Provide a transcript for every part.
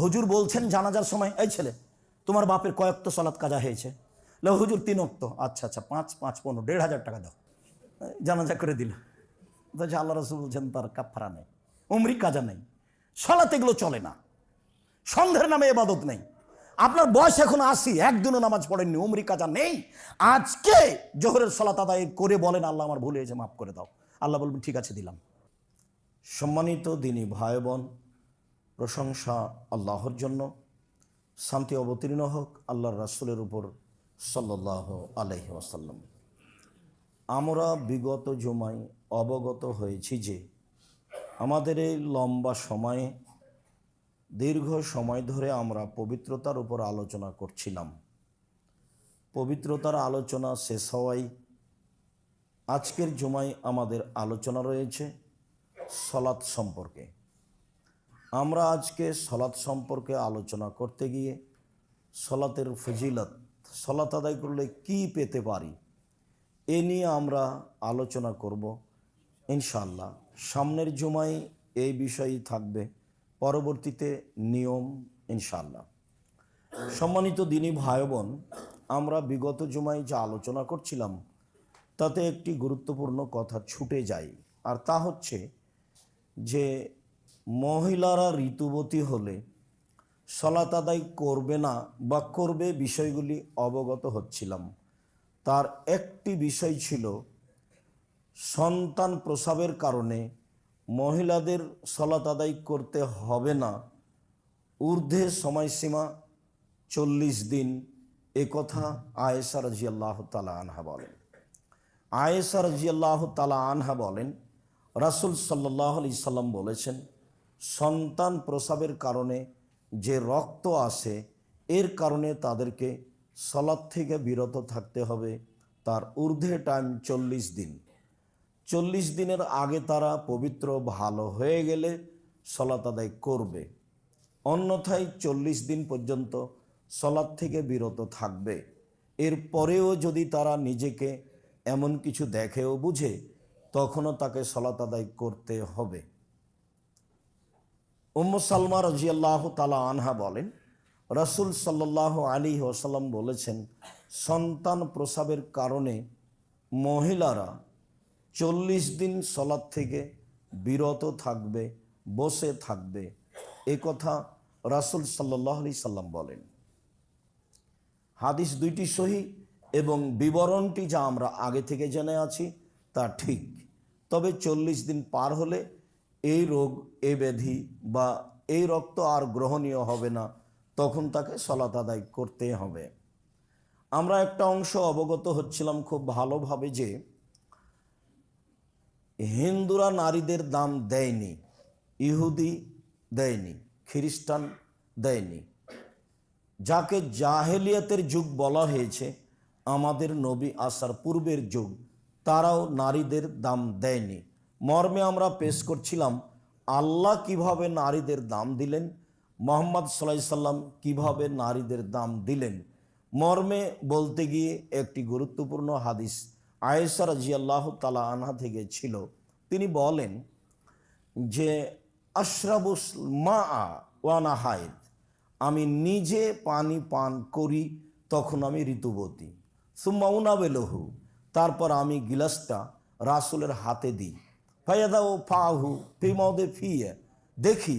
হুজুর বলছেন জানাজার সময়, এই ছেলে তোমার বাপের কয়েকটা সালাত কাজা হয়েছে? হুজুর 3 ওয়াক্ত। আচ্ছা আচ্ছা, 5 5 15 1,500 টাকা দাও, জানাজা করে দিল। বলছে আল্লাহ রাসূল বলছেন তার কাফারা নেই, উমরি কাজা নেই, সালাত এগুলো চলে না, সন্ধ্যের নামে ইবাদত নেই। আপনার বয়স এখন 80, একদিনও নামাজ পড়েননি, উমরি কাজা নেই, আজকে জোহরের সালাত আদায় করে বলেন আল্লাহ আমার ভুল হয়েছে মাফ করে দাও, আল্লাহ বলবেন ঠিক আছে দিলাম। সম্মানিত দিনী ভাই বোন, প্রশংসা আল্লাহর জন্য, শান্তি অবতীর্ণ হোক আল্লাহর রাসূলের উপর সাল্লাল্লাহু আলাইহি ওয়াসাল্লাম। আমরা বিগত জুমায় অবগত হয়েছি যে আমাদের এই লম্বা সময়ে, দীর্ঘ সময় ধরে আমরা পবিত্রতার উপর আলোচনা করছিলাম। পবিত্রতার আলোচনা শেষ হওয়ায় আজকের জুমায় আমাদের আলোচনা রয়েছে সলাত সম্পর্কে। আমরা আজকে সলাত সম্পর্কে আলোচনা করতে গিয়ে সলাতের ফজিলত, সলাত আদায় করলে কি পেতে পারি, এ নিয়ে আমরা আলোচনা করব ইনশাআল্লাহ। সামনের জুমায় এই বিষয়ই থাকবে, পরবর্তীতে নিয়ম ইনশাআল্লাহ। সম্মানিত দিনী ভাই বোন, আমরা বিগত জুমায় যা আলোচনা করছিলাম তাতে একটি গুরুত্বপূর্ণ কথা ছুটে যায়, আর তা হচ্ছে যে মহিলারা ঋতুবতী হলে সলাত আদায় করবে না বা করবে, বিষয়গুলি অবগত হচ্ছিলাম। তার একটি বিষয় ছিল সন্তান প্রসবের কারণে মহিলাদের সলাত আদায় করতে হবে না, ঊর্ধ্বে সময়সীমা 40 দিন। এ কথা আয়েশা রাদিয়াল্লাহু তাআলা আনহা বলেন। আয়েশা রাদিয়াল্লাহু তাআলা আনহা বলেন, রাসূল সাল্লাল্লাহু আলাইহি সাল্লাম বলেছেন, সন্তান প্রসবের কারণে যে রক্ত আসে এর কারণে তাদেরকে সলাত থেকে বিরত থাকতে হবে, তার ঊর্ধ্বে টাইম 40 দিন। 40 দিনের আগে তারা পবিত্র ভালো হয়ে গেলে সলাত আদায় করবে, অন্যথায় 40 দিন পর্যন্ত সলাত থেকে বিরত থাকবে। এর পরেও যদি তারা নিজেকে এমন কিছু দেখে ও বুঝে, তখনও তাকে সলাত আদায় করতে হবে। উম্মু সালমা রাদিয়াল্লাহু তাআলা আনহা বলেন, রাসূল সাল্লাল্লাহু আলাইহি ওয়াসাল্লাম বলেছেন, সন্তান প্রসবের কারণে মহিলারা 40 দিন সলাত থেকে বিরত থাকবে, বসে থাকবে। এ কথা রাসূল সাল্লাল্লাহু আলাইহি সাল্লাম বলেন। হাদিস দুইটি সহিহ এবং বিবরণটি যা আমরা আগে থেকে জেনে আছি তা ঠিক। তবে 40 দিন পার হলে এই রোগ, এই ব্যাধি বা এই রক্ত আর গ্রহণীয় হবে না, তখন তাকে সলাত আদায় করতে হবে। আমরা একটা অংশ অবগত হচ্ছিলাম খুব ভালোভাবে যে হিন্দুরা নারীদের দাম দেয়নি, ইহুদি দেয়নি, খ্রিস্টান দেয়নি। যাকে জাহেলিয়াতের যুগ বলা হয়েছে, আমাদের নবী আসার পূর্বের যুগ, তারাও নারীদের দাম দেয়নি। মর্মে আমরা পেশ করছিলাম আল্লাহ কিভাবে নারীদের দাম দিলেন, মুহাম্মদ সাল্লাল্লাহু আলাইহি সাল্লাম কিভাবে নারীদের দাম দিলেন। মর্মে বলতে গিয়ে একটি গুরুত্বপূর্ণ হাদিস আয়েশা রাদিয়াল্লাহু তাআলা আনহা থেকে ছিল। তিনি বলেন যে আশরাবুস মা ওয়ানা হায়েদ, আমি নিজে পানি পান করি তখন আমি ঋতুবতী। সুম্মা উনাবেলহু, তারপর আমি গিলাসটা রাসূলের হাতে দিই। ফায়াদাউ ফাহু ফি মাউদি ফিয়ে, দেখি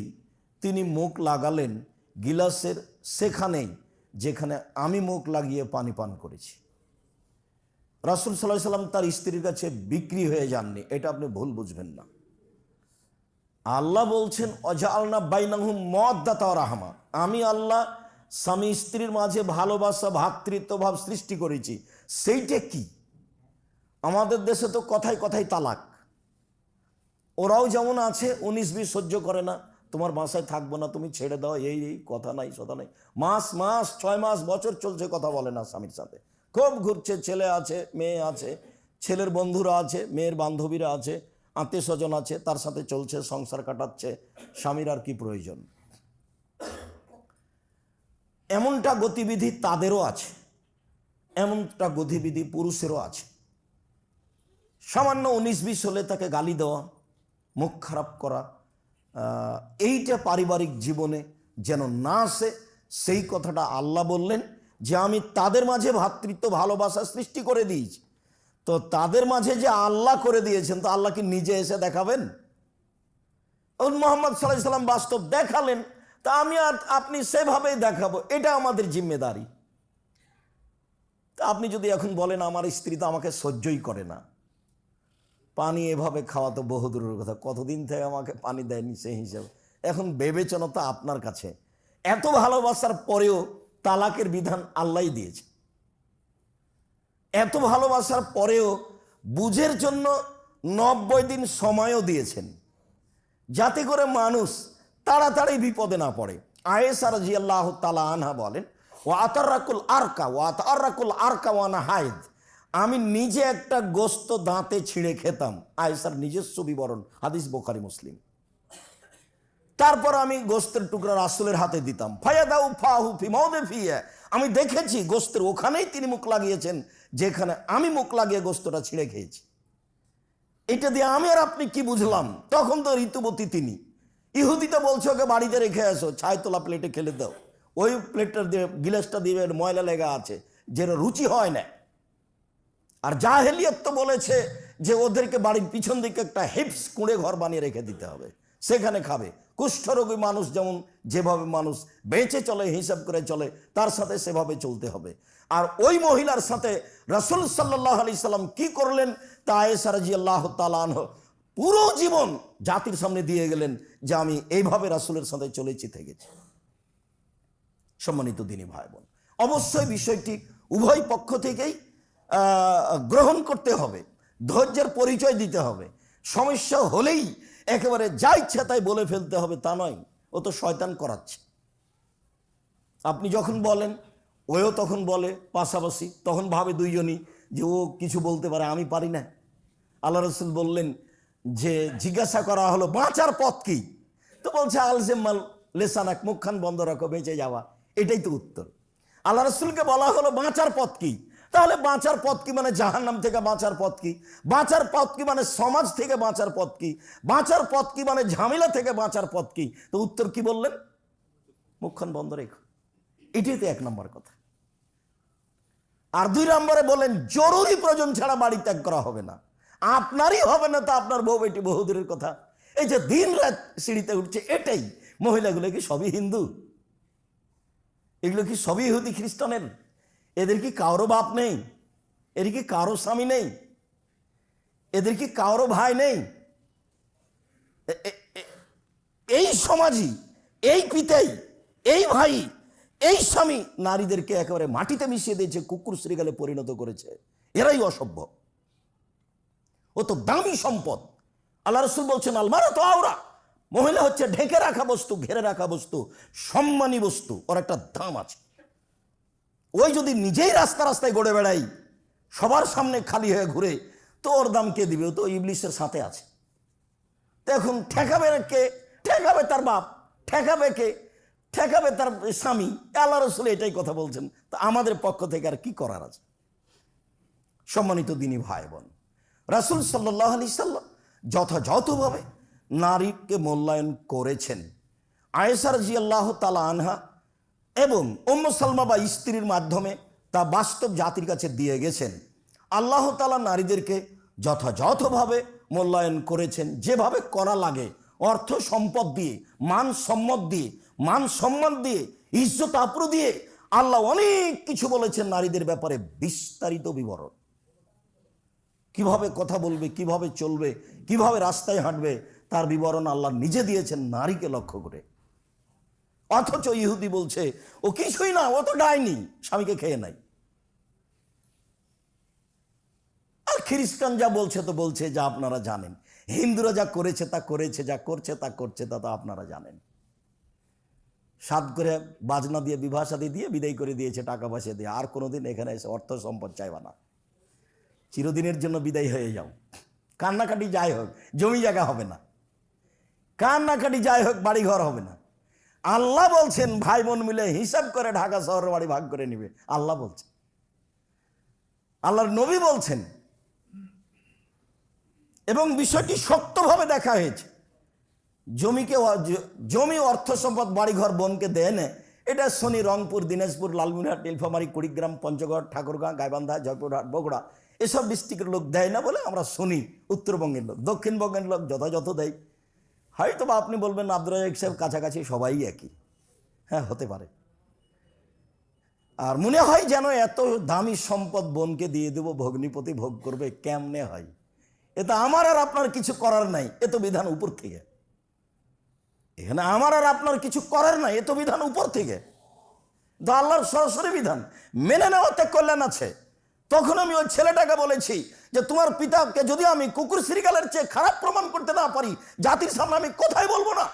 তিনি মুখ লাগালেন গিলাসের সেখানেই যেখানে আমি মুখ লাগিয়ে পানি পান করেছি। রাসূল সাল্লাল্লাহু আলাইহি সাল্লাম তার স্ত্রীর কাছে বিক্রি হয়ে যাননি, এটা আপনি ভুল বুঝবেন না। আল্লাহ বলছেন অজাআলনা বাইনাহুম মাওয়াদ্দাতা ওয়া রাহমা, আমি আল্লাহ স্বামী স্ত্রীর মাঝে ভালোবাসা, ভ্রাতৃত্বভাব সৃষ্টি করেছি। সেইটা কি? আমাদের দেশে তো কথায় কথায় তালাক। ওরাও যেমন আছে 19-20 সহ্য করে না, তোমার বাসায় থাকবো না, তুমি ছেড়ে দাও, এই এই কথা নাই সদা নাই। মাস 6 মাস বছর চলছে, কথা বলে না স্বামীর সাথে, খুব ঘুরছে, ছেলে আছে, মেয়ে আছে, ছেলের বন্ধুরা আছে, মেয়ের বান্ধবীরা আছে, আত্মীয় স্বজন আছে, তার সাথে চলছে, সংসার কাটাচ্ছে। স্বামীর আর কি প্রয়োজন? এমনটা গতিবিধি তাদেরও আছে, এমনটা গতিবিধি পুরুষেরও আছে। সামান্য 19-20 হলে তাকে গালি দেওয়া, মুখ খারাপ করা, এইটা পারিবারিক জীবনে যেন না আসে, সেই কথাটা আল্লাহ বললেন যে আমি তাদের মাঝে ভ্রাতৃত্ব ভালোবাসা সৃষ্টি করে দিয়েছি। তো তাদের মাঝে যে আল্লাহ করে দিয়েছেন, তো আল্লাহ কি নিজে এসে দেখাবেন? মুহাম্মদ সাল্লাল্লাহু আলাইহি সাল্লাম বাস্তব দেখালেন, তা আমি আর আপনি সেভাবেই দেখাবো, এটা আমাদের জিম্মেদারি। তা আপনি যদি এখন বলেন আমার স্ত্রী তো আমাকে সহ্যই করে না, পানি এভাবে খাওয়া তো বহু দূরের কথা, কতদিন থেকে আমাকে পানি দেয়নি সেই হিসাবে, এখন বিবেচনা তো আপনার কাছে। এত ভালোবাসার পরেও তালাকের বিধান আল্লাহই দিয়েছে। এত ভালোবাসার পরেও বুঝের জন্য 90 দিন সময়ও দিয়েছেন, যাতে করে মানুষ তাড়াতাড়ি বিপদে না পড়ে। আয়েশা রাদিয়াল্লাহু তাআলা আনহা বলেন, ওয়া আতারাকুল আরকা ওয়া আনা হায়েদ, আমি নিজে একটা গোস্ত দাঁতে ছিঁড়ে খেতাম। আয়েশার নিজস্ব বিবরণ, হাদিস বুখারী মুসলিম। তারপর আমি গোস্তের টুকরা রাসূলের হাতে দিতাম। ফায়াদাউ ফাহু ফি মাওদিফিয়া, আমি দেখেছি গোস্তের ওখানেই তিনি মুখ লাগিয়েছেন যেখানে আমি মুখ লাগিয়ে গোস্তটা ছিঁড়ে খেয়েছি। এটা দিয়ে আমি আর আপনি কি বুঝলাম? তখন তো ঋতুবতী তিনি। ইহুদিটা বলছে ওকে বাড়িতে রেখে আসো, ছাই তোলা প্লেটে খেলে দাও, ওই প্লেটটা দিয়ে গিলাসটা দিয়ে ময়লা লেগা আছে, যেটা রুচি হয় না। আর জাহেলিয়ত তো বলেছে যে ওদেরকে বাড়ির পিছন দিকে একটা হিপস কুঁড়ে ঘর বানিয়ে রেখে দিতে হবে, সেখানে খাবে। কুষ্ঠরোগী মানুষ যেমন যেভাবে মানুষ বেঁচে চলে, হিসাব করে চলে, তার সাথে সেভাবে চলতে হবে। আর ওই মহিলার সাথে রাসূল সাল্লাল্লাহু আলাইহি সাল্লাম কি করলেন, তা আয়েশা রাদিয়াল্লাহু তাআলা আনহা পুরো জীবন জাতির সামনে দিয়ে গেলেন যে আমি এইভাবে রাসূলের সাথে চলেছি থেকেছি। সম্মানিত দিনী ভাই বোন, অবশ্যই বিষয়টি উভয় পক্ষ থেকেই গ্রহণ করতে হবে, ধৈর্যের পরিচয় দিতে হবে। সমস্যা হলেই একেবারে যা ইচ্ছা তাই বলে ফেলতে হবে তা নয়, ও তো শয়তান করাচ্ছে। আপনি যখন বলেন ওও তখন বলে পাশাপাশি, তখন ভাবে দুইজনই যে ও কিছু বলতে পারে, আমি পারি না। আল্লাহ রাসূল বললেন যে জিজ্ঞাসা করা হলো বাঁচার পথ কি, তো বলছে আলজেমাল লেসানাক, মুখখান বন্ধ রাখো, বেঁচে যাওয়া, এটাই তো উত্তর। আল্লাহ রাসূলকে বলা হলো বাঁচার পথ কি, তাহলে বাঁচার পথ কি মানে জাহান্নাম থেকে বাঁচার পথ কি, বাঁচার পথ কি মানে সমাজ থেকে বাঁচার পথ কি, বাঁচার পথ কি মানে ঝামেলা থেকে বাঁচার পথ কি? তো উত্তর কি বললেন? মুখখান বন্ধ রেখো, এটাই তো 1 নম্বর কথা। আর 2 নম্বরে বলেন জরুরি প্রয়োজন ছাড়া বাড়ি ত্যাগ করা হবে না। আপনারই হবে না, তো আপনার বউ বেটি বহুদূরের কথা। এই যে দিন রাত সিঁড়িতে উঠছে, এটাই। মহিলাগুলো কি সবই হিন্দু? এগুলো কি সবই ইহুদি খ্রিস্টানের? এদের কি কারো বাপ নেই? এদের কি কারো স্বামী নেই? এদের কি কারো ভাই নেই? এই সমাজই, এই পিতাই, এই ভাই, এই স্বামী নারীদেরকে একেবারে মাটিতে মিশিয়ে দিয়েছে, কুকুর শ্রীগালে পরিণত করেছে। এরাই অসভ্য। ও তো দামি সম্পদ। আল্লাহ রাসূল বলছেন আলমারাতু আওরা, মহিলা হচ্ছে ঢেকে রাখা বস্তু, ঘেরে রাখা বস্তু, সম্মানী বস্তু, ওর একটা দাম আছে। ওই যদি নিজেই রাস্তা রাস্তায় গড়ে বেড়াই, সবার সামনে খালি হয়ে ঘুরে, তো ওর দাম কে দিবে? ও তো ইবলিসের সাথে আছে। তো এখন ঠেকাবে কে? ঠেকাবে তার বাপ। ঠেকাবে কে? ঠেকাবে তার স্বামী। আল্লাহ রাসূল এটাই কথা বলছেন। তো আমাদের পক্ষ থেকে আর কি করার আছে? সম্মানিত দিনী ভাই বোন, রাসূল সাল্লাল্লাহু আলাইহি সাল্লাম যথাযথভাবে নারীকে মূল্যায়ন করেছেন। আয়েশা রাদিয়াল্লাহু তাআলা আনহা এবং উম্মে সালমা বা স্ত্রীর মাধ্যমে তা বাস্তব জাতির কাছে দিয়ে গেছেন। আল্লাহ তাআলা নারীদেরকে যথাযথভাবে মূল্যায়ন করেছেন, যেভাবে করা লাগে, অর্থ সম্পদ দিয়ে, মান সম্মান দিয়ে, ইজ্জত আবরু দিয়ে। আল্লাহ অনেক কিছু বলেছেন নারীদের ব্যাপারে, বিস্তারিত বিবরণ। কিভাবে কথা বলবে, কিভাবে চলবে, কিভাবে রাস্তায় হাঁটবে, তার বিবরণ আল্লাহ নিজে দিয়েছেন নারীকে লক্ষ্য করে। অথচ ইহুদি বলছে ও কিছুই না, ও তো ডাইনি, স্বামীকে খেয়ে নাই। আর খ্রিস্টান যা বলছে তো বলছে, যা আপনারা জানেন। হিন্দুরা যা করেছে তা করেছে, যা করছে তা করছে, তা তো আপনারা জানেন। সাত করে বাজনা দিয়ে বিবাহ শাদী দিয়ে বিদায় করে দিয়েছে, টাকা পয়সা দিয়ে। আর কোনোদিন এখানে এসে অর্থ সম্পদ চাইবা না, চিরদিনের জন্য বিদায় হয়ে যাও। কান্নাকাটি যাই হোক, জমি জায়গা হবে না। কান্নাকাটি যাই হোক, বাড়ি ঘর হবে না। আল্লাহ বলছেন ভাই বোন মিলে হিসাব করে ঢাকা শহরের বাড়ি ভাগ করে নিবে। আল্লাহ বলছেন, আল্লাহর নবী বলছেন, এবং বিষয়টি শক্তভাবে দেখা হয়েছে। জমি অর্থ সম্পদ বাড়িঘর বোনকে দেয় না, এটা শনি, রংপুর, দিনাজপুর, লালমনিরহাট, নীলফামারী, কুড়িগ্রাম, পঞ্চগড়, ঠাকুরগাঁ, গাইবান্ধা, জয়পুরহাট, বগুড়া এসব ডিস্ট্রিক্টের লোক দেয় না বলে আমরা শুনি। উত্তরবঙ্গের লোক, দক্ষিণবঙ্গের লোক যথাযথ দেয়। হয়তো বা আপনি বলবেন আব্দুর রাজ্জাক সাহেব কাছাকাছি সবাই একই। হ্যাঁ, হতে পারে। আর মনে হয় যেন এত দামি সম্পদ বোনকে দিয়ে দেবো, ভগ্নিপতি ভোগ করবে, কেমনে হয়? এটা আমার আর আপনার কিছু করার নাই, এ তো বিধান উপর থেকে। এখানে আমার আর আপনার কিছু করার নাই, এ তো বিধান উপর থেকে। তো আল্লাহর সরাসরি বিধান মেনে নেওয়াতে কল্যাণ আছে। তখন আমি ওই ছেলেটাকে বলেছি যে তোমার পিতাকে যদি আমি কুকুর শ্রীকালের চেয়ে খারাপ প্রমাণ করতে না পারি, জাতির সামনে আমি কোথায় বলবো না?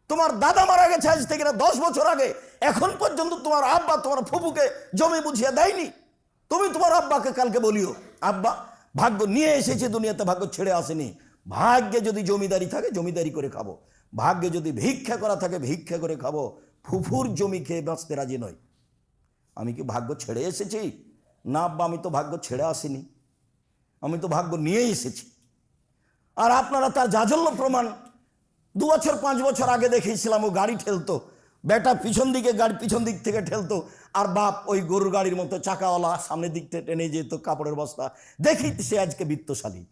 তোমার দাদা মারা গেছে আজ থেকে 10 বছর আগে, এখন পর্যন্ত তোমার আব্বা তোমার ফুপুকে জমি বুঝিয়ে দেয়নি। তুমি তোমার আব্বাকে কালকে বলিও, আব্বা ভাগ্য নিয়ে এসেছে দুনিয়াতে, ভাগ্য ছেড়ে আসেনি। ভাগ্যে যদি জমিদারি থাকে জমিদারি করে খাবো, ভাগ্যে যদি ভিক্ষা করা থাকে ভিক্ষা করে খাবো। ফুফুর জমি খেয়ে বাঁচতে রাজি নয়। আমি কি ভাগ্য ছেড়ে এসেছি? না আব্বা, আমি তো ভাগ্য ছেড়ে আসিনি, আমি তো ভাগ্য নিয়েই এসেছি। আর আপনারা তার জাজল্য প্রমাণ 2 বছর 5 বছর আগে দেখিয়েছিলাম। ও গাড়ি ঠেলতো, বেটা পিছন দিক থেকে ঠেলতো, আর বাপ ওই গরুর গাড়ির মতো চাকাওয়ালা সামনের দিক থেকে টেনে যেত, কাপড়ের বস্তা দেখি সে আজকে বিত্তশালী।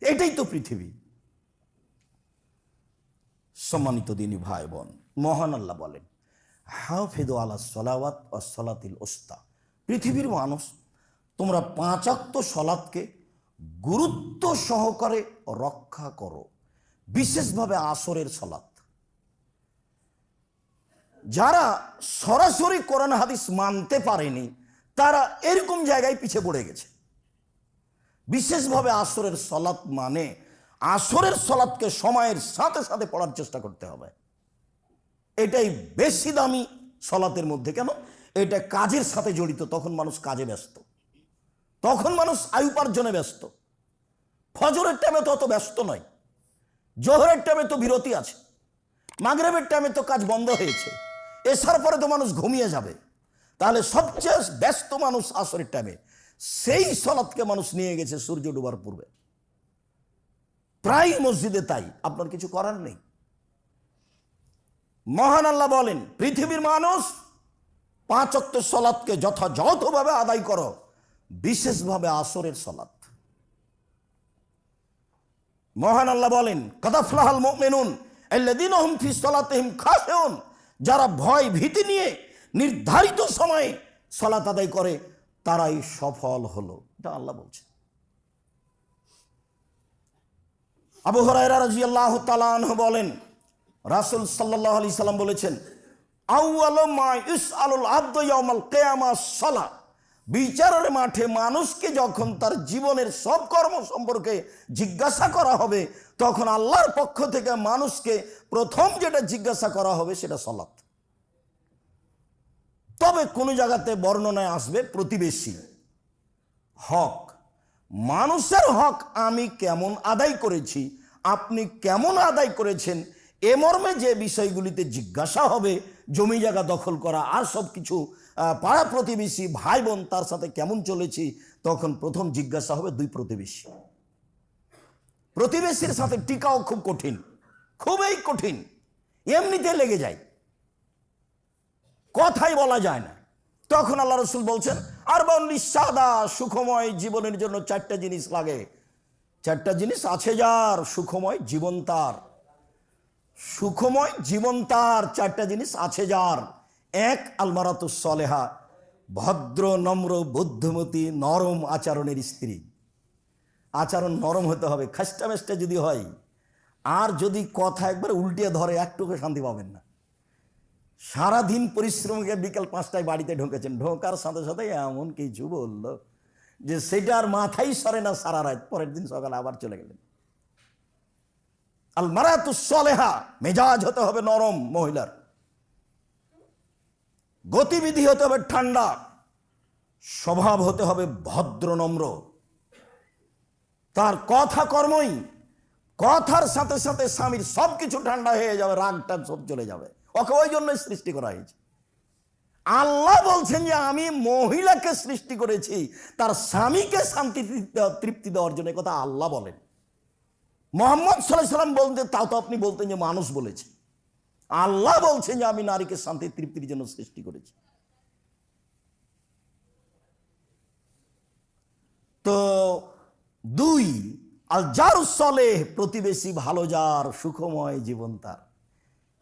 এটাই তো পৃথিবী। সম্মানিত দিনী ভাই বোন, মহান আল্লাহ বলেন, হাফিযু আলা সলাওয়াত ওয়াস সলাতিল উস্তা। পৃথিবীর মানুষ, তোমরা 5 ওয়াক্ত সলাতকে গুরুত্ব সহকারে রক্ষা করো, বিশেষভাবে আসরের সলাত। যারা সরাসরি কোরআন হাদিস মানতে পারেনি তারা এরকম জায়গায় পিছিয়ে পড়ে গেছে। বিশেষভাবে আসরের সলাত মানে আসরের সলাতকে সময়ের সাথে সাথে পড়ার চেষ্টা করতে হবে। এটাই বেশি দামি সলাতের মধ্যে। কেন? এটা কাজের সাথে জড়িত। তখন মানুষ কাজে ব্যস্ত, তখন মানুষ আয় উপার্জনে ব্যস্ত। ফজরের টাইমে তো অত ব্যস্ত নয়, জোহরের টাইমে তো বিরতি আছে, মাগরিবের টাইমে তো কাজ বন্ধ হয়েছে, এসার পরে তো মানুষ ঘুমিয়ে যাবে। তাহলে সবচেয়ে ব্যস্ত মানুষ আসরের টাইমে, সেই সলাতকে মানুষ নিয়ে গেছে সূর্য ডোবার পূর্বে। প্রায় মসজিদে তাই, আপনার কিছু করার নেই। মহান আল্লাহ বলেন, পৃথিবীর মানুষ 5 ওয়াক্ত সলাতকে যথাযথভাবে আদায় করো, বিশেষভাবে আসরের সলাত। মহান আল্লাহ বলেন, কাদ আফলাহাল মুমিনুন আল্লাযীনা হুম ফি সলাতিহিম খাশিউন। যারা ভয় ভীতি নিয়ে নির্ধারিত সময়ে সালাত আদায় করে তারাই সফল হলো। এটা আল্লাহ বলছে। আবু হুরায়রা রাদিয়াল্লাহু তাআলা আনহু বলেন, রাসূল সাল্লাল্লাহু আলাইহি সাল্লাম বলেছেন, আউয়ালু মা ইউসআলুল আবদু ইয়াউমাল কিয়ামাস সালাহ। বিচারের মাঠে মানুষকে যখন তার জীবনের সব কর্ম সম্পর্কে জিজ্ঞাসা করা হবে, তখন আল্লাহর পক্ষ থেকে মানুষকে প্রথম যেটা জিজ্ঞাসা করা হবে সেটা সালাত। তবে কোন জায়গাতে বর্ণনায় আসবে প্রতিবেশী হক, মানুষের হক আমি কেমন আদায় করেছি, আপনি কেমন আদায় করেছেন, এ মর্মে যে বিষয়গুলিতে জিজ্ঞাসা হবে, জমি জায়গা দখল করা আর সব কিছু, পাড়া প্রতিবেশী ভাই বোন তার সাথে কেমন চলেছি, তখন প্রথম জিজ্ঞাসা হবে 2 প্রতিবেশী। প্রতিবেশীর সাথে টিকাও খুব কঠিন, খুবই কঠিন, এমনিতে লেগে যায়, কথাই বলা যায় না। তখন আল্লাহ রাসূল বলছেন, আরবাউন লিসাদা, সুখময় জীবনের জন্য 4টা জিনিস লাগে। 4টা জিনিস আছে যার, সুখময় জীবন তার, সুখময় জীবন তার 4টা জিনিস আছে যার। 1, আলমারাতুস সলেহা, ভদ্র নম্র বুদ্ধিমতী নরম আচরণের স্ত্রী। আচরণ নরম হতে হবে, খাস্টা মেস্টা যদি হয়, আর যদি কথা একবার উল্টিয়ে ধরে একটুকু শান্তি পাবেন না। সারাদিন পরিশ্রমকে বিকেল 5টায় বাড়িতে ঢুকেছেন, ঢোকার সাথে সাথে এমন কিছু বললো যে সেটার মাথায় সরে না সারা রাত, পরের দিন সকালে আবার চলে গেলেন। আল মারাতুস সলেহা, মেজাজ হতে হবে নরম মহিলার, গতিবিধি হতে হবে ঠান্ডা, স্বভাব হতে হবে ভদ্র নম্র, তার কথা কর্মই, কথার সাথে সাথে স্বামীর সবকিছু ঠান্ডা হয়ে যাবে, রাগটা সব চলে যাবে। ওকে ওই জন্যই সৃষ্টি করা হয়েছে। আল্লাহ বলছেন যে আমি মহিলাকে সৃষ্টি করেছি তার স্বামীকে শান্তি তৃপ্তি দেওয়ার জন্য, কথা আল্লাহ বলেন। মোহাম্মদ সাল্লাল্লাহু আলাইহি সাল্লাম বলতেন, তাও তো আপনি বলতেন যে মানুষ বলেছে। আল্লাহ বলছেন যে আমি নারীকে শান্তি তৃপ্তির জন্য সৃষ্টি করেছি। তো 2, আল জারুস সালেহ, প্রতিবেশী ভালো যার, সুখময় জীবন তার।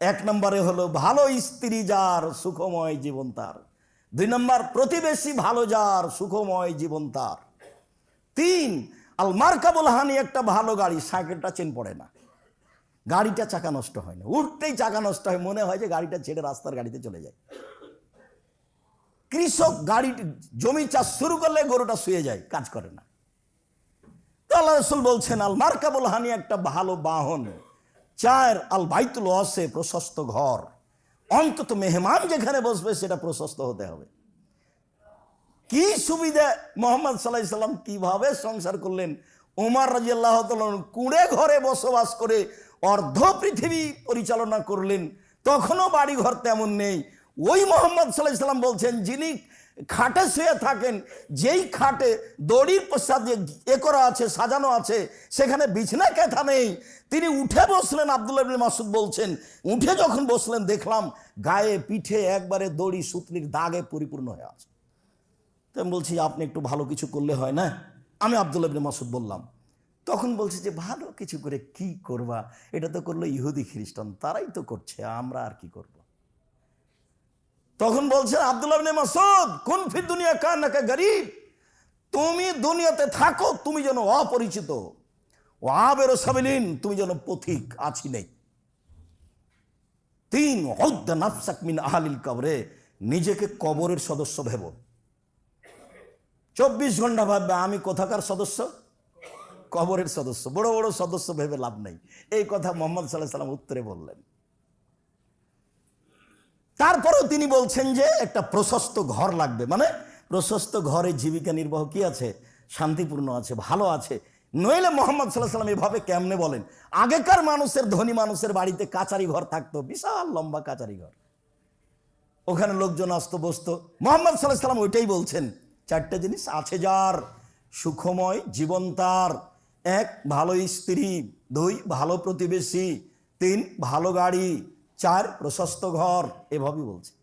1 নম্বরে হলো ভালো স্ত্রী যার, সুখময় জীবন তার। 2 নম্বর প্রতিবেশী ভালো যার, সুখময় জীবন তার। 3, আল মারকাবুল হানি, একটা ভালো গাড়ি, সাইকেলটা চেন পড়ে না, গাড়িটা চাকা নষ্ট হয় না, উঠতেই চাকা নষ্ট হয়, মনে হয় যে গাড়িটা ছেড়ে রাস্তার গাড়িতে চলে যায়। কৃষক গাড়ি জমি চাষ শুরু করলে গরুটা শুয়ে যায়, কাজ করে না। তো আল্লাহ রাসূল বলছেন আল মারকাবুল হানি, একটা ভালো বাহন। 4, আল বাইতুল ওয়াসে, প্রশস্ত ঘর, অন্তত মেহমান যেখানে বসবে সেটা প্রশস্ত হতে হবে। কি সুবিধা! মুহাম্মদ সাল্লাল্লাহু আলাইহি সাল্লাম কিভাবে সংসার করলেন। ওমর রাদিয়াল্লাহু তাআলা কুঁড়ে ঘরে বসবাস করে অর্ধ পৃথিবী পরিচালনা করলেন, তখনও বাড়ি ঘর তেমন নেই। ওই মুহাম্মদ সাল্লাল্লাহু আলাইহি সাল্লাম বলছেন, যিনি খাটে শুয়ে থাকেন, যেই খাটে দড়ির প্রসাদ দিয়ে করা আছে, সাজানো আছে, সেখানে বিছানা কেথা নেই, তিনি উঠে বসলেন। আব্দুল্লাহ ইবনে মাসউদ বলছেন, উঠে যখন বসলেন দেখলাম গায়ে পিঠে একবারে দড়ি সুতলির দাগে পরিপূর্ণ হয়ে আছে। তো আমি বলছি, আপনি একটু ভালো কিছু করলে হয় না? আমি আব্দুল্লাহ ইবনে মাসউদ বললাম। তখন বলছে যে ভালো কিছু করে কি করবা, এটা তো করলো ইহুদি খ্রিস্টান, তারাই তো করছে, আমরা আর কি করব। তখন বলছেন আব্দুল্লাহ ইবনে মাসউদ, কুন ফি দুনিয়া কান্নাকা গরীব, তুমি দুনিয়াতে থাকো তুমি যেন অপরিচিত, ও আবের সাবিলিন, তুমি যেন পথিক, আছি নেই। 3, উদ্দা নাফসাক মিন আহলিল কবরে, নিজেকে কবরের সদস্য ভেবো। 24 ঘন্টা ভাববে আমি কোথাকার সদস্য, কবরের সদস্য। বড় বড় সদস্য ভেবে লাভ নেই। এই কথা মুহাম্মদ সাল্লাল্লাহু আলাইহি সাল্লাম উত্তরে বললেন। তারপরেও তিনি বলছেন যে একটা প্রশস্ত ঘর লাগবে, মানে প্রশস্ত ঘরে জীবিকা নির্বাহ কি আছে, শান্তিপূর্ণ আছে, ভালো আছে। নইলে মুহাম্মদ সাল্লাল্লাহু আলাইহি সাল্লাম এভাবে কেমনে বলেন? আগেকার মানুষের, ধনী মানুষের বাড়িতে কাচারি ঘর থাকতো, বিশাল লম্বা কাচারি ঘর, ওখানে লোকজন আসতো বসতো। মুহাম্মদ সাল্লাল্লাহু আলাইহি সাল্লাম ওইটাই বলছেন, 4টে জিনিস আছে যার, সুখময় জীবন তার। 1, ভালো স্ত্রী। 2, ভালো প্রতিবেশী। 3, ভালো গাড়ি। 4, প্রশস্ত ঘর। এভাবেই বলছে।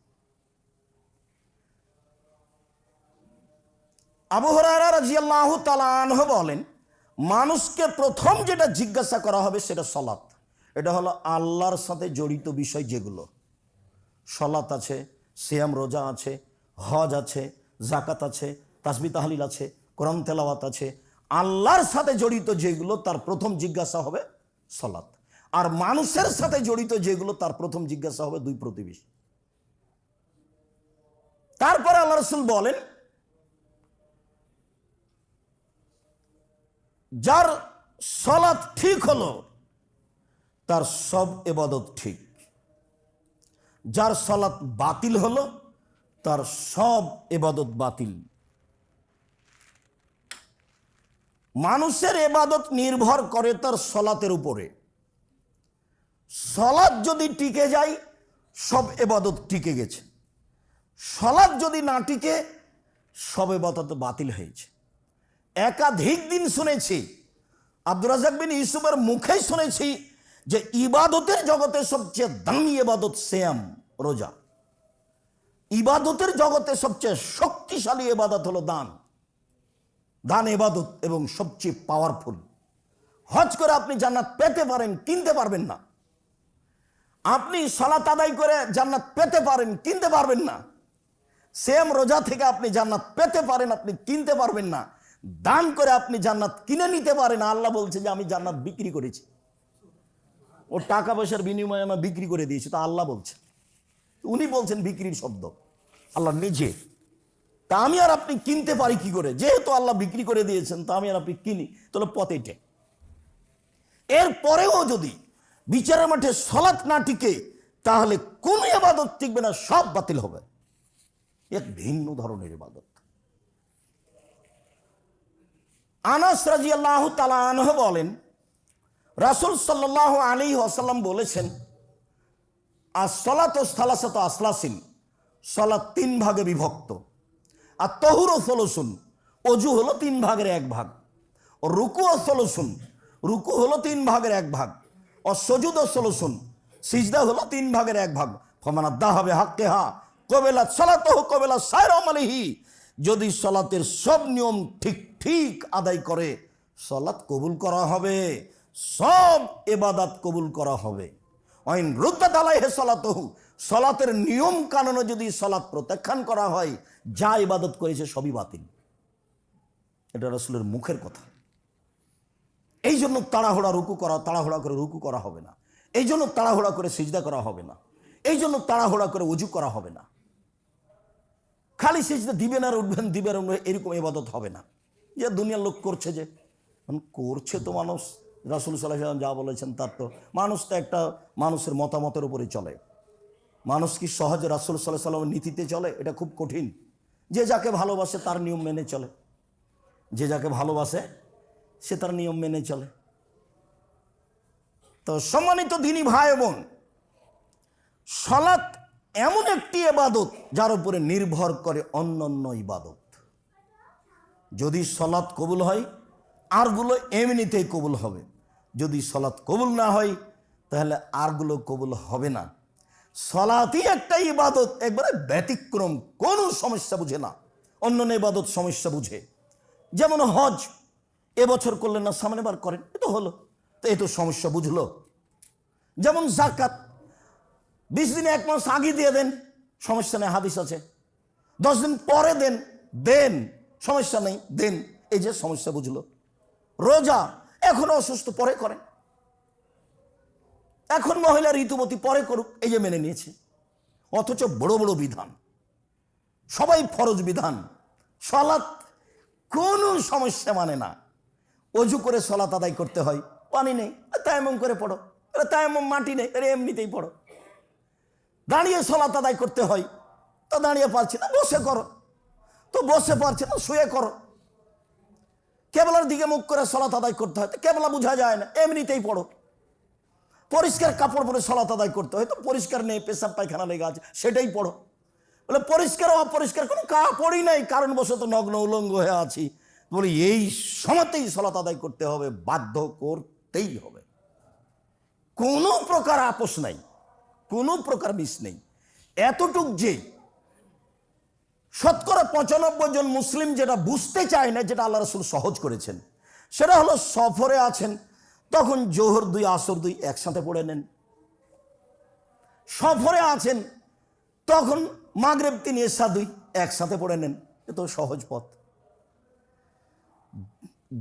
আবু হুরায়রা রাদিয়াল্লাহু তাআলা আনহু বলেন, মানুষকে প্রথম যেটা জিজ্ঞাসা করা হবে সেটা সালাত। এটা হলো আল্লাহর সাথে জড়িত বিষয়, যেগুলো সালাত আছে, সিয়াম রোজা আছে, হজ আছে, যাকাত আছে, তাসবিহ তাহলিল আছে, কোরআন তেলাওয়াত আছে, আল্লাহর সাথে জড়িত যেগুলো তার প্রথম জিজ্ঞাসা হবে সালাত। আর মানুষের সাথে জড়িত যেগুলো তার প্রথম জিজ্ঞাসা হবে 2 প্রতিবেশী। তারপরে আল্লাহ রাসূল বলেন, যার সালাত ঠিক হলো তার সব ইবাদত ঠিক, যার সালাত বাতিল হলো তার সব ইবাদত বাতিল। মানুষের ইবাদত নির্ভর করে তার সালাতের উপরে। সালাত যদি টিকে যায় সব ইবাদত টিকে গেছে, সালাত যদি না টিকে সব ইবাদত বাতিল হয়েছে। একাধিক দিন শুনেছি, আব্দুর রাজ্জাক বিন ইউসুফের মুখেই শুনেছি যে ইবাদতের জগতে সবচেয়ে দামি ইবাদত সিয়াম, রোজা। ইবাদতের জগতে সবচেয়ে শক্তিশালী ইবাদত হলো দান। দান ইবাদত এবং সবচেয়ে পাওয়ারফুল। হজ করে আপনি জান্নাত পেতে পারেন, কিনতে পারবেন না। আপনি সালাত আদায় করে জান্নাত পেতে পারেন, কিনতে পারবেন না। সিয়াম রোজা থেকে আপনি জান্নাত পেতে পারেন, আপনি কিনতে পারবেন না। দান করে আপনি জান্নাত কিনে নিতে পারেন। আল্লাহ বলছে যে আমি জান্নাত বিক্রি করেছি, ও টাকা পয়সার বিনিময়ে আমি বিক্রি করে দিয়েছি। তো আল্লাহ বলছেন, উনি বলছেন বিক্রির শব্দ, আল্লাহ নিজে। তা আমি আর আপনি কিনতে পারি কি করে? যেহেতু আল্লাহ বিক্রি করে দিয়েছেন, তা আমি আর আপনি কিনি, তাহলে পথেটে। এরপরেও যদি বিচারের মাঠে সালাত না টিকে, তাহলে কোন ইবাদত টিকবে না, সব বাতিল হবে। এক ভিন্ন ধরনের ইবাদত। আনাস রাদিয়াল্লাহু তাআলা আনহু বলেন, রাসূল সাল্লাল্লাহু আলাইহি ওয়াসাল্লাম বলেছেন, as-salatu সালাসাতু আসলাসিন, সালাত 3 ভাগে বিভক্ত। আর তাহুরু সুলুসুন, ওযু হলো 3 ভাগের 1 ভাগ। রুকু সুলুসুন, রুকু হলো 3 ভাগের 1 ভাগ, অসজুদ ও সলসুন, সিজদা হলো 3 ভাগের 1 ভাগ। ফমান আদাহা বিহাক্কিহা কবিলাত সালাতুহু কবিলা সাইর আমালিহি, যদি সালাতের সব নিয়ম ঠিক ঠিক আদায় করে সালাত কবুল করা হবে, সব ইবাদত কবুল করা হবে। ওয়াইন রুদ্দাত আলাইহি সালাতুহু, সালাতের নিয়ম কানুনে যদি সালাত প্রত্যাখ্যান করা হয়, যা ইবাদত করেছে সবই বাতিল। এটা রাসূলের মুখের কথা। এই জন্য তাড়াহুড়া করে রুকু করা হবে না, এই জন্য তাড়াহুড়া করে সিজদা করা হবে না, এই জন্য তাড়াহুড়া করে ওযু করা হবে না। খালি সিজদা দিবেন আর উঠবেন, দিবেন এরকম ইবাদত হবে না। যে দুনিয়ার লোক করছে, যে করছে তো মানুষ, রাসূল সাল্লাল্লাহু আলাইহি ওয়াসাল্লাম যা বলেছেন তার তো, মানুষ তো একটা মানুষের মতামতের উপরে চলে। মানুষ কি সহজে রাসূল সাল্লাল্লাহু আলাইহি ওয়াসাল্লামের নীতিতে চলে? এটা খুব কঠিন। যে যাকে ভালোবাসে তার নিয়ম মেনে চলে, যে যাকে ভালোবাসে সে তার নিয়ম মেনে চলে। তো সম্মানিত দ্বীনী ভাই বোন, সালাত এমন একটি ইবাদত যার উপরে নির্ভর করে অন্যান্য ইবাদত। যদি সালাত কবুল হয়, আরগুলো এমনিতেই কবুল হবে। যদি সালাত কবুল না হয়, তাহলে আরগুলো কবুল হবে না। সালাতই একটা ইবাদত, একবারে ব্যতিক্রম, কোনো সমস্যা বুঝে না। অন্যান্য ইবাদত সমস্যা বুঝে। যেমন হজ, এবছর করলেন না, সামনের বার করেন, এ তো হলো, তো এ তো সমস্যা বুঝলো। যেমন যাকাত, 20 দিনে 1 মাস আগে দিয়ে দেন, সমস্যা নেই, হাদিস আছে। 10 দিন পরে দেন, দেন, সমস্যা নেই, দেন, এই যে সমস্যা বুঝলো। রোজা, এখন অসুস্থ, পরে করেন। এখন মহিলা ঋতুবতী, পরে করুক, এই যে মেনে নিয়েছে। অথচ বড় বড় বিধান, সবাই ফরজ বিধান। সালাত কোনো সমস্যা মানে না। অজু করে সালাত আদায় করতে হয়, পানি নেই, তায়াম্মুম করে পড়ো, তায়াম্মুম মাটি নেই, এমনিতেই পড়ো। দাঁড়িয়ে সালাত আদায় করতে হয়, তো দাঁড়িয়ে পারছি না, বসে করো, তো বসে পারছি না, শুয়ে করো। কেবলার দিকে মুখ করে সালাত আদায় করতে হয়, তো কেবলা বোঝা যায় না, এমনিতেই পড়ো। পরিষ্কার কাপড় পরে সালাত আদায় করতে হয়, তো পরিষ্কার নেই, পেশাব পায়খানা লেগে আছে, সেটাই পড়ো। বলে পরিষ্কার অপরিষ্কার কোনো কাপড়ই নেই, কারণবশত নগ্ন উলঙ্গ হয়ে আছি, বলি এই সময়তেই সালাত আদায় করতে হবে, বাধ্য করতেই হবে। কোনো প্রকার আপোষ নাই, কোনো প্রকার মিস নেই। এতটুক যে 95% জন মুসলিম যেটা বুঝতে চায় না, যেটা আল্লাহ রাসূল সহজ করেছেন, সেটা হলো সফরে আছেন, তখন জোহর 2 আসর 2 একসাথে পড়ে নেন। সফরে আছেন, তখন মাগরিব 3 এশা 2 একসাথে পড়ে নেন। এ তো সহজ পথ।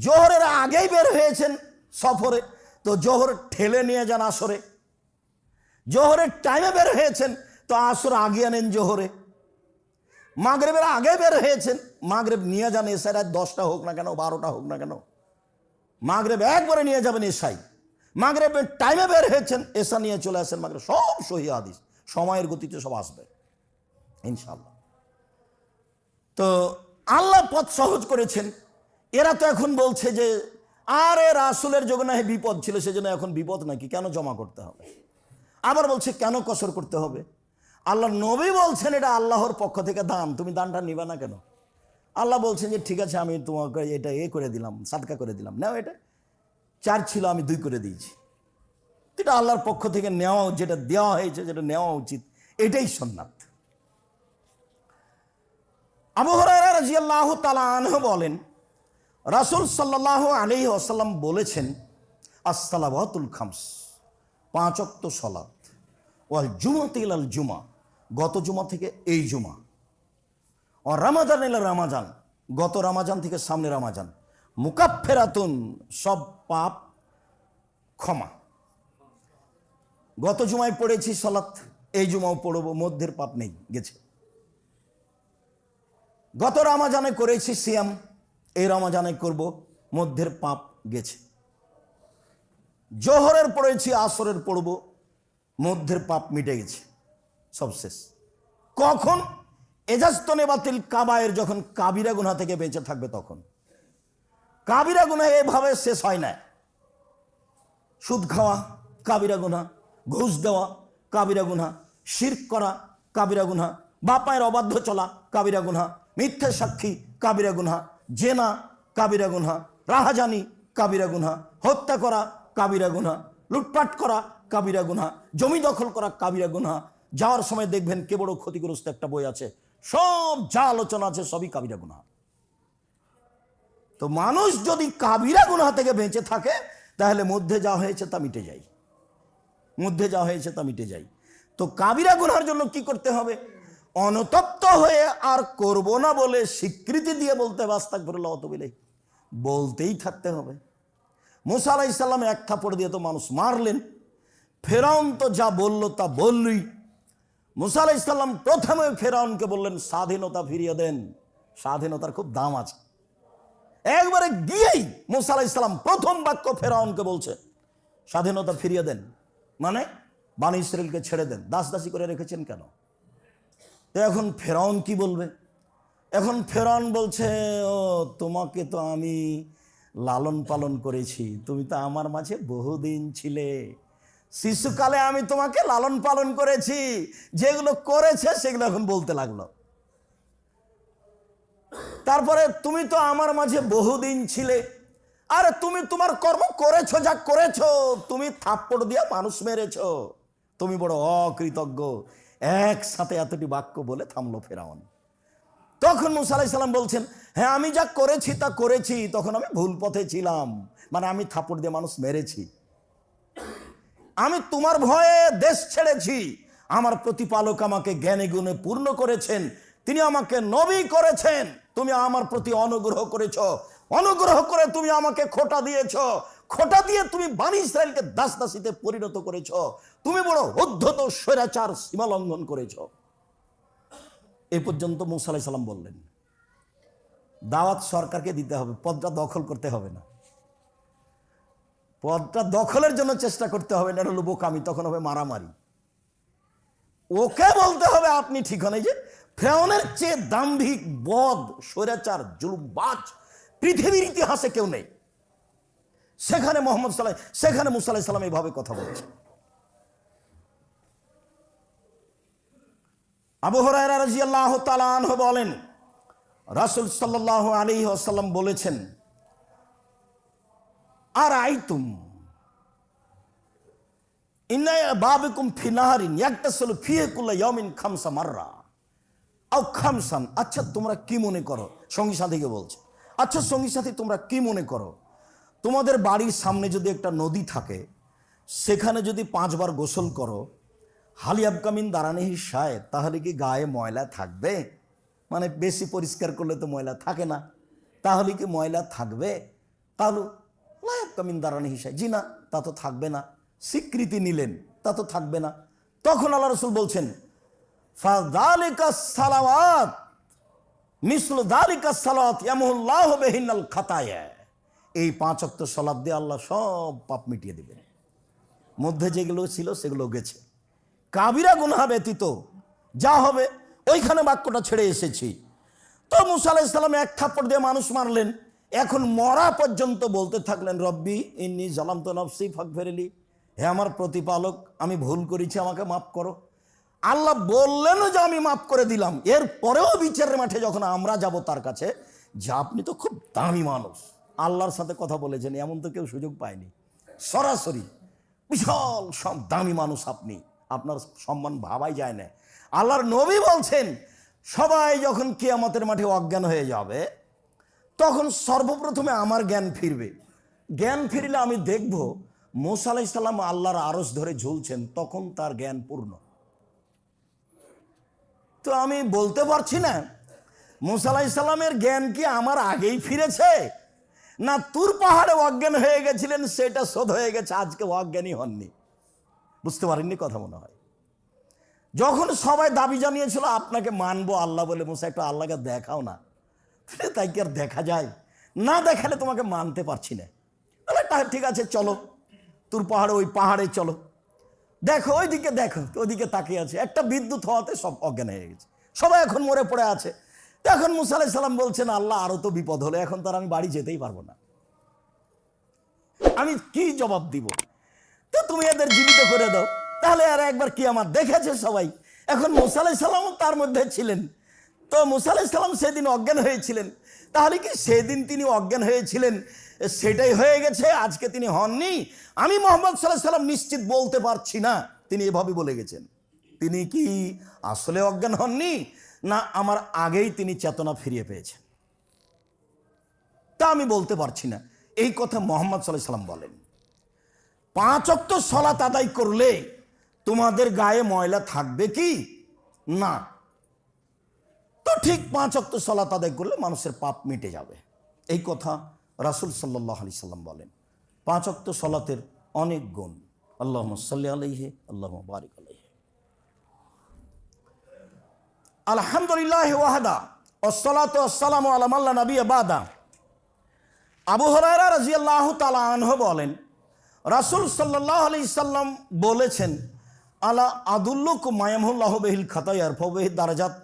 জোহরের আগেই বের হয়েছেন সফরে, তো জোহর ঠেলে নিয়ে যান আসরে। জোহরের টাইমে বের হয়েছেন, তো আসর আগিয়ে নেন জোহরে। মাগরিবের আগে বের হয়েছেন, মাগরিব নিয়ে যান এশায়, রাত 10টা হোক না কেন, 12টা হোক না কেন, মাগরিব একবারে নিয়ে যাবেন এশায়। মাগরিবের টাইমে বের হয়েছেন, এশা নিয়ে চলে আসেন মাগরিব। সব সহিহ হাদিস, সময়ের গতিতে সব আসবে ইনশাআল্লাহ। তো আল্লাহ পথ সহজ করেছেন। এরা তো এখন বলছে যে আরে রাসূলের যুগে না বিপদ ছিল, সেজন্য এখন বিপদ নাকি, কেন জমা করতে হবে? আবার বলছে কেন কসর করতে হবে? আল্লাহ নবী বলছেন এটা আল্লাহর পক্ষ থেকে দান, তুমি দানটা নিবা না কেন? আল্লাহ বলছেন যে ঠিক আছে, আমি তোমাকে এটা করে দিলাম, সাদকা করে দিলাম, নাও, এটা 4 ছিল, আমি 2 করে দিয়েছি। এটা আল্লাহর পক্ষ থেকে নেওয়া, যেটা দেওয়া হয়েছে, যেটা নেওয়া উচিত, এটাই সুন্নাত। আবু হুরায়রা রাদিয়াল্লাহু তাআলা আনহু বলেন, রাসূল সাল্লাল্লাহু আলাইহি ওয়াসাল্লাম বলেছেন, আস-সালাওয়াতুল খামস, 5 ওয়াক্ত সালাত, ওয়াল জুমাতু ইলাল জুমা, গত জুমা থেকে এই জুমা, ও রমাজান ইলা রমাজান, গত রমাজান থেকে সামনে রমাজান, মুকাফফিরাতুন, সব পাপ ক্ষমা। গত জুমায় পড়েছি সালাত, এই জুমাও পড়ব, মধ্যের পাপ নেই, গেছে। গত রমাজানে করেছি সিয়াম, এই রমাজানে করব, মধ্যের পাপ গেছে। জোহরের পড়েছি, আসরের পড়ব, মধ্যের পাপ মিটে গেছে, সব শেষ। কখন? এজাজতনে বাতিল কাবায়ের, যখন কাবিরা গুনাহ থেকে বেঁচে থাকবে তখন। কাবিরা গুনাহ এভাবে শেষ হয় না। সুদ খাওয়া কাবিরা গুনাহ, ঘুষ দেওয়া কাবিরা গুনাহ, শিরক করা কাবিরা গুনাহ, বাপায়ের অবাধ্য চলা কাবিরা গুনাহ, মিথ্যে সাক্ষী কাবিরা গুনাহ, জেনা কাবিরা গুনাহ, রাহাজানি কাবিরা গুনাহ, হত্যা করা কাবিরা গুনাহ, লুটপাট করা কাবিরা গুনাহ, জমি দখল করা কাবিরা গুনাহ। যাওয়ার সময় দেখবেন কে বড় ক্ষতিগ্রস্ত একটা বই আছে, সব যা আলোচনা আছে সবই কাবিরা গুনাহ। তো মানুষ যদি কাবিরা গুনাহ থেকে বেঁচে থাকে তাহলে মধ্যে যা হয়েছে তা মিটে যায়, মধ্যে যা হয়েছে তা মিটে যায়। তো কাবিরা গুনার জন্য কি করতে হবে? অনতপ্ত হয়ে আর করব না বলে স্বীকৃতি দিয়ে বলতে হবে আস্তাগফিরুল্লাহ ওয়া আতুবু ইলাইহি, বলতেই থাকতে হবে। মুসা আলাইহিস সালাম এক থাপড় দিয়ে তো মানুষ মারলেন, ফেরাউন তো যা বলল তা বললই। মুসা আলাইহিস সালাম প্রথমে ফেরাউনকে বললেন স্বাধীনতা ফিরিয়ে দেন, স্বাধীনতার খুব দাম আছে। একবারে গিয়েই মুসা আলাইহিস সালাম প্রথম বাক্য ফেরাউনকে বলছে স্বাধীনতা ফিরিয়ে দেন, মানে বনী ইসরাইলকে ছেড়ে দেন, দাস দাসী করে রেখেছেন কেন? তো এখন ফেরাউন কি বলবে? এখন ফেরাউন বলছে ও তোমাকে তো আমি লালন পালন করেছি, তুমি তো আমার মাঝে বহুদিন ছিলে, শিশুকালে আমি তোমাকে লালন পালন করেছি, যেগুলো করেছে সেগুলো এখন বলতে লাগলো। তারপরে তুমি তো আমার মাঝে বহুদিন ছিলে, আরে তুমি তোমার কর্ম করেছো, যা করেছো, তুমি থাপ্পড় দিয়ে মানুষ মেরেছো, তুমি বড় অকৃতজ্ঞ। একসাথে এতটি বাক্য বলে থামলো ফেরাউন। তখন মুসা আলাইহিস সালাম বলছেন হ্যাঁ আমি যা করেছি তা করেছি, তখন আমি ভুল পথে ছিলাম, মানে আমি থাপ্পড় দিয়ে মানুষ মেরেছি, আমি তোমার ভয়ে দেশ ছেড়েছি, আমার প্রতিপালক আমাকে জ্ঞানে গুণে পূর্ণ করেছেন, তিনি আমাকে নবী করেছেন, তুমি আমার প্রতি অনুগ্রহ করেছ, অনুগ্রহ করে তুমি আমাকে খোঁটা দিয়েছ, খোঁটা দিয়ে তুমি বনী ইসরাইলকে দাস দাসীতে পরিণত করেছ, তুমি বড় উদ্ধত স্বৈরাচার সীমা লঙ্ঘন করেছ। এই পর্যন্ত মুসা আলাইহিস সালাম বললেন। দাওয়াত সরকারকে দিতে হবে, পদটা দখল করতে হবে না, পদটা দখলের জন্য চেষ্টা করতে হবে না, এটা হলো বোকামি, তখন হবে মারামারি। ওকে বলতে হবে আপনি ঠিক হন। এই যে ফেরাউনের চেয়ে দাম্ভিক, বদ, স্বৈরাচার, জুলুমবাজ পৃথিবীর ইতিহাসে কেউ নেই। সেখানে সেখানে মুসা আলাইহিস সালাম এইভাবে কথা বলছে। আবু হুরায়রা রাদিয়াল্লাহু তাআলা আনহু বলেন রাসূল সাল্লাল্লাহু আলাইহি ওয়াসাল্লাম বলেছেন আরাইতুম ইন্না বাবিকুম ফি নাহারিন ইয়াগতাসিলু ফিহি কুল্লা ইয়াউমিন খামসা মাররা আও খামসান। আচ্ছা তোমরা কি মনে করো, সঙ্গী সাথীকে বলছে, আচ্ছা সঙ্গী সাথী তোমরা কি মনে করো, তোমাদের বাড়ির সামনে যদি একটা নদী থাকে, সেখানে যদি 5 বার গোসল করো, হালিয়াবকামিন দারানিহি শায়, তাহলে কি গায়ে ময়লা থাকবে? মানে বেশি পরিষ্কার করলে তো ময়লা থাকে না, তাহলে কি ময়লা থাকবে? তাহলে লায়াবকামিন দারানিহি শায়, জি না, তা তো থাকবে না। স্বীকৃতি নিলেন, তা তো থাকবে না। তখন আল্লাহ রাসূল বলছেন ফাযালিকাস সালাওয়াত মিসলু যালিকাস সালাত ইয়ামহুল্লাহু বিহিনাল খাতায়া। এই 5 ওয়াক্ত সালাত দিয়ে আল্লাহ সব পাপ মিটিয়ে দিবেন, মধ্যে যেগুলো ছিল সেগুলো গেছে। কাবিরা গুনাহ ব্যতীত যা হবে ওইখানে বাক্যটা ছেড়ে এসেছি। তো মুসা আলাইহিস সালাম এক থাপ্পড় দিয়ে মানুষ মারলেন, এখন মরা পর্যন্ত বলতে থাকলেন রব্বি ইন্নী যালামতু নাফসি ফাগফিরলি, হে আমার প্রতিপালক আমি ভুল করেছি, আমাকে মাফ করো। আল্লাহ বললেন যে আমি মাফ করে দিলাম, এর পরেও বিচারের মাঠে যখন আমরা যাব তার কাছে, যে আপনি তো খুব দামি মানুষ, আল্লাহর সাথে কথা বলেছেন, এমন তো কেউ সুযোগ পায়নি, সরাসরি বিশাল সব দামি মানুষ আপনি, আপনার সম্মান ভাবাই যায় না। আল্লাহর নবী বলছেন সবাই যখন কিয়ামতের মাঠে অজ্ঞান হয়ে যাবে, তখন সর্বপ্রথমে আমার জ্ঞান ফিরবে। জ্ঞান ফিরলে আমি দেখব মুসা আলাইহিস সালাম আল্লাহর আরশ ধরে ঝুলছেন, তখন তার জ্ঞান পূর্ণ। তো আমি বলতে পারছি না মুসা আলাইহিস সালামের জ্ঞান কি আমার আগেই ফিরেছে, না তুর পাহাড়ে অজ্ঞান হয়ে গেছিলেন সেটা শোধ হয়ে গেছে, আজকে অজ্ঞানী হননি। বুঝতে পারেননি কথা মনে হয়। যখন সবাই দাবি জানিয়েছিল আপনাকে মানবো আল্লাহ বলে, মুসা একটু আল্লাহকে দেখাও না, তাই কি আর দেখা যায়? না দেখালে তোমাকে মানতে পারছি না। তাহলে ঠিক আছে চলো তুর পাহাড়ে, ওই পাহাড়ে চলো, দেখো ওইদিকে, দেখো ওইদিকে তাকিয়ে আছে, একটা বিদ্যুৎ হওয়াতে সব অজ্ঞান হয়ে গেছে, সবাই এখন মরে পড়ে আছে। এখন মুসা আলাইহিস সালাম বলছেন আল্লাহ আরো তো বিপদ হলো, এখন তার আমি বাড়ি যেতেই পারবো না, আমি কি জবাব দিব? তো তুমি এদের জীবিত করে দাও, তাহলে আর একবার কিয়ামত দেখেছে সবাই। এখন মুসা আলাইহিস সালাম তার মধ্যে ছিলেন। তো মুসা আলাইহিস সালাম সেদিন অজ্ঞান হয়েছিলেন, তাহলে কি সেদিন তিনি অজ্ঞান হয়েছিলেন সেটাই হয়ে গেছে, আজকে তিনি হননি। আমি মোহাম্মদ সাল্লাল্লাহু আলাইহি সাল্লাম নিশ্চিত বলতে পারছি না তিনি এভাবে বলে গেছেন। তিনি কি আসলে অজ্ঞান হননি, না আমার আগেই তিনি চেতনা ফিরিয়ে পেয়েছেন, তা আমি বলতে পারছি না। এই কথা মোহাম্মদ সাল্লাল্লাহু আলাইহি সাল্লাম বলেন। 5 ওয়াক্ত সালাত আদায় করলে তোমাদের গায়ে ময়লা থাকবে কি না? তো ঠিক 5 ওয়াক্ত সালাত আদায় করলে মানুষের পাপ মিটে যাবে, এই কথা রাসূল সাল্লাল্লাহু আলাইহি সাল্লাম বলেন। 5 ওয়াক্ত সালাতের অনেক গুণ। আল্লাহুম্মা সাল্লি আলাইহি, আল্লাহুম্মা বারিক আলাইহি। আলহামদুলিল্লাহ ওয়াহদা ওয়াসসালাতু ওয়াসসালামু আলা মান লা নাবিয়্যা বাদা। আবু হুরায়রা রাদিয়াল্লাহু তাআলা আনহু বলেন, রাসূল সাল্লাল্লাহু আলাইহি সাল্লাম বলেছেন, আলা আদুল্লুকুম মা ইয়ামহুল্লাহু বিহিল খাতায়া ওয়া বিহি দারাজাত।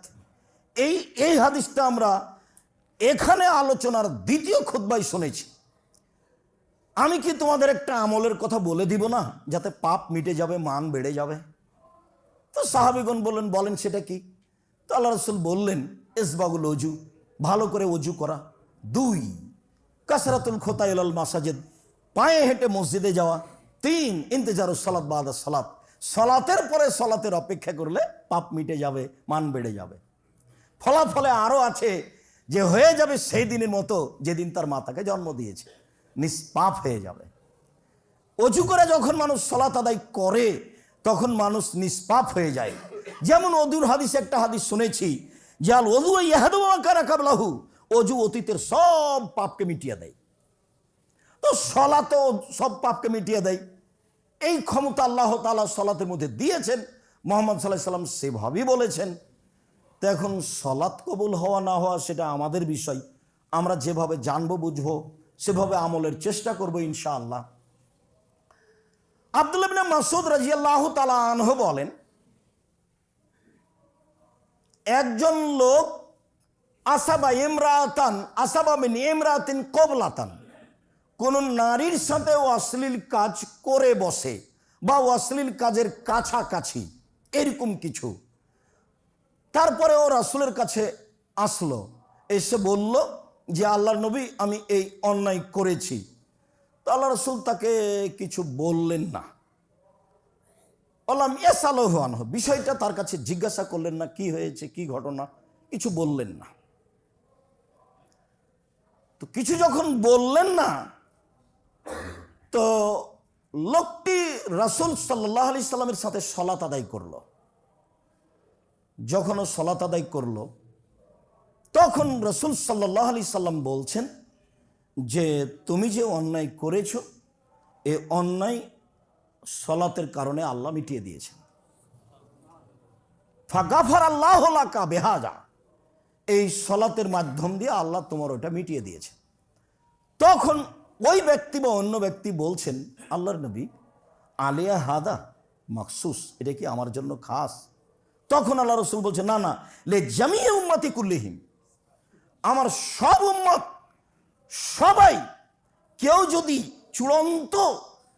এই হাদিসটা আমরা এখানে আলোচনার দ্বিতীয় খুতবায় শুনেছি। আমি কি তোমাদের একটা আমলের কথা বলে দিব না, যাতে পাপ মিটে যাবে, মান বেড়ে যাবে? তো সাহাবীগণ বলেন সেটা কি? তো আল্লাহ রাসূল বললেন, ইসবাগুল ওযু, ভালো করে ওযু করা। 2 কাসরাতুল খুতা ইলাল মাসাজিদ, পায়ে হেঁটে মসজিদে যাওয়া। 3 ইন্তেজারুস সালাত বাদা সালাত, সালাতের পরে সালাতের অপেক্ষা করলে পাপ মিটে যাবে, মান বেড়ে যাবে। ফলাফলে আরো আছে যে হয়ে যাবে সেই দিনের মতো যেদিন তার মাতাকে জন্ম দিয়েছে, নিষ্পাপ হয়ে যাবে। অজু করে যখন মানুষ সালাত আদায় করে তখন মানুষ নিষ্পাপ হয়ে যায়। যেমন অজুর হাদিস, একটা হাদিস শুনেছি যে আল ওযু ইয়াহদু মা কানা কাবলাহু, অজু অতীতের সব পাপকে মিটিয়ে দেয়। তো সালাতও সব পাপকে মিটিয়ে দেয়। এই ক্ষমতা আল্লাহ তাআলা সালাতের মধ্যে দিয়েছেন, মুহাম্মদ সাল্লাল্লাহু আলাইহি সাল্লাম সেভাবেই বলেছেন। তো এখন সালাত কবুল হওয়া না হওয়া সেটা আমাদের বিষয়, আমরা যেভাবে জানবো বুঝবো সেভাবে আমলের চেষ্টা করব ইনশাআল্লাহ। আব্দুল্লাহ ইবনে মাসউদ রাদিয়াল্লাহু তাআলা আনহু বলেন, একজন লোক আসাবা মিন ইমরাতিন কবলাতান, কোন নারীর সাথে অশ্লীল কাজ করে বসে বা অশ্লীল কাজের কাছাকাছি এরকম কিছু। তারপরে ও রাসূলের কাছে আসলো, এসে বলল যে আল্লাহর নবী আমি এই অন্যায় করেছি। তো আল্লাহ রাসূল তাকে কিছু বললেন না। বললাম ইয়াসালহু আনহু, বিষয়টা তার কাছে জিজ্ঞাসা করলেন না, কি হয়েছে কি ঘটনা, কিছু বললেন না। তো কিছু যখন বললেন না, তো লোকটি রাসূল সাল্লাল্লাহু আলাইহি সাল্লামের সাথে সালাত আদায় করলো। যখন ও সালাত আদায় করলো তখন রাসূল সাল্লাল্লাহু আলাইহি সাল্লাম বলছেন যে তুমি যে অন্যায় করেছো এই অন্যায় সালাতের কারণে আল্লাহ মিটিয়ে দিয়েছেন। ফাগাফারাল্লাহু লাকা বিহাযা, এই সালাতের মাধ্যম দিয়ে আল্লাহ তোমার ওটা মিটিয়ে দিয়েছে। তখন ওই ব্যক্তি বা অন্য ব্যক্তি বলছেন, আল্লাহর নবী আলিয়া হাদা মাখসুস, এটা কি আমার জন্য খাস? তখন আল্লাহ রাসূল বলছেন, না না, লে জামিই উম্মতি কুল্লিহিম, আমার সব উম্মত সবাই, কেউ যদি চূড়ান্ত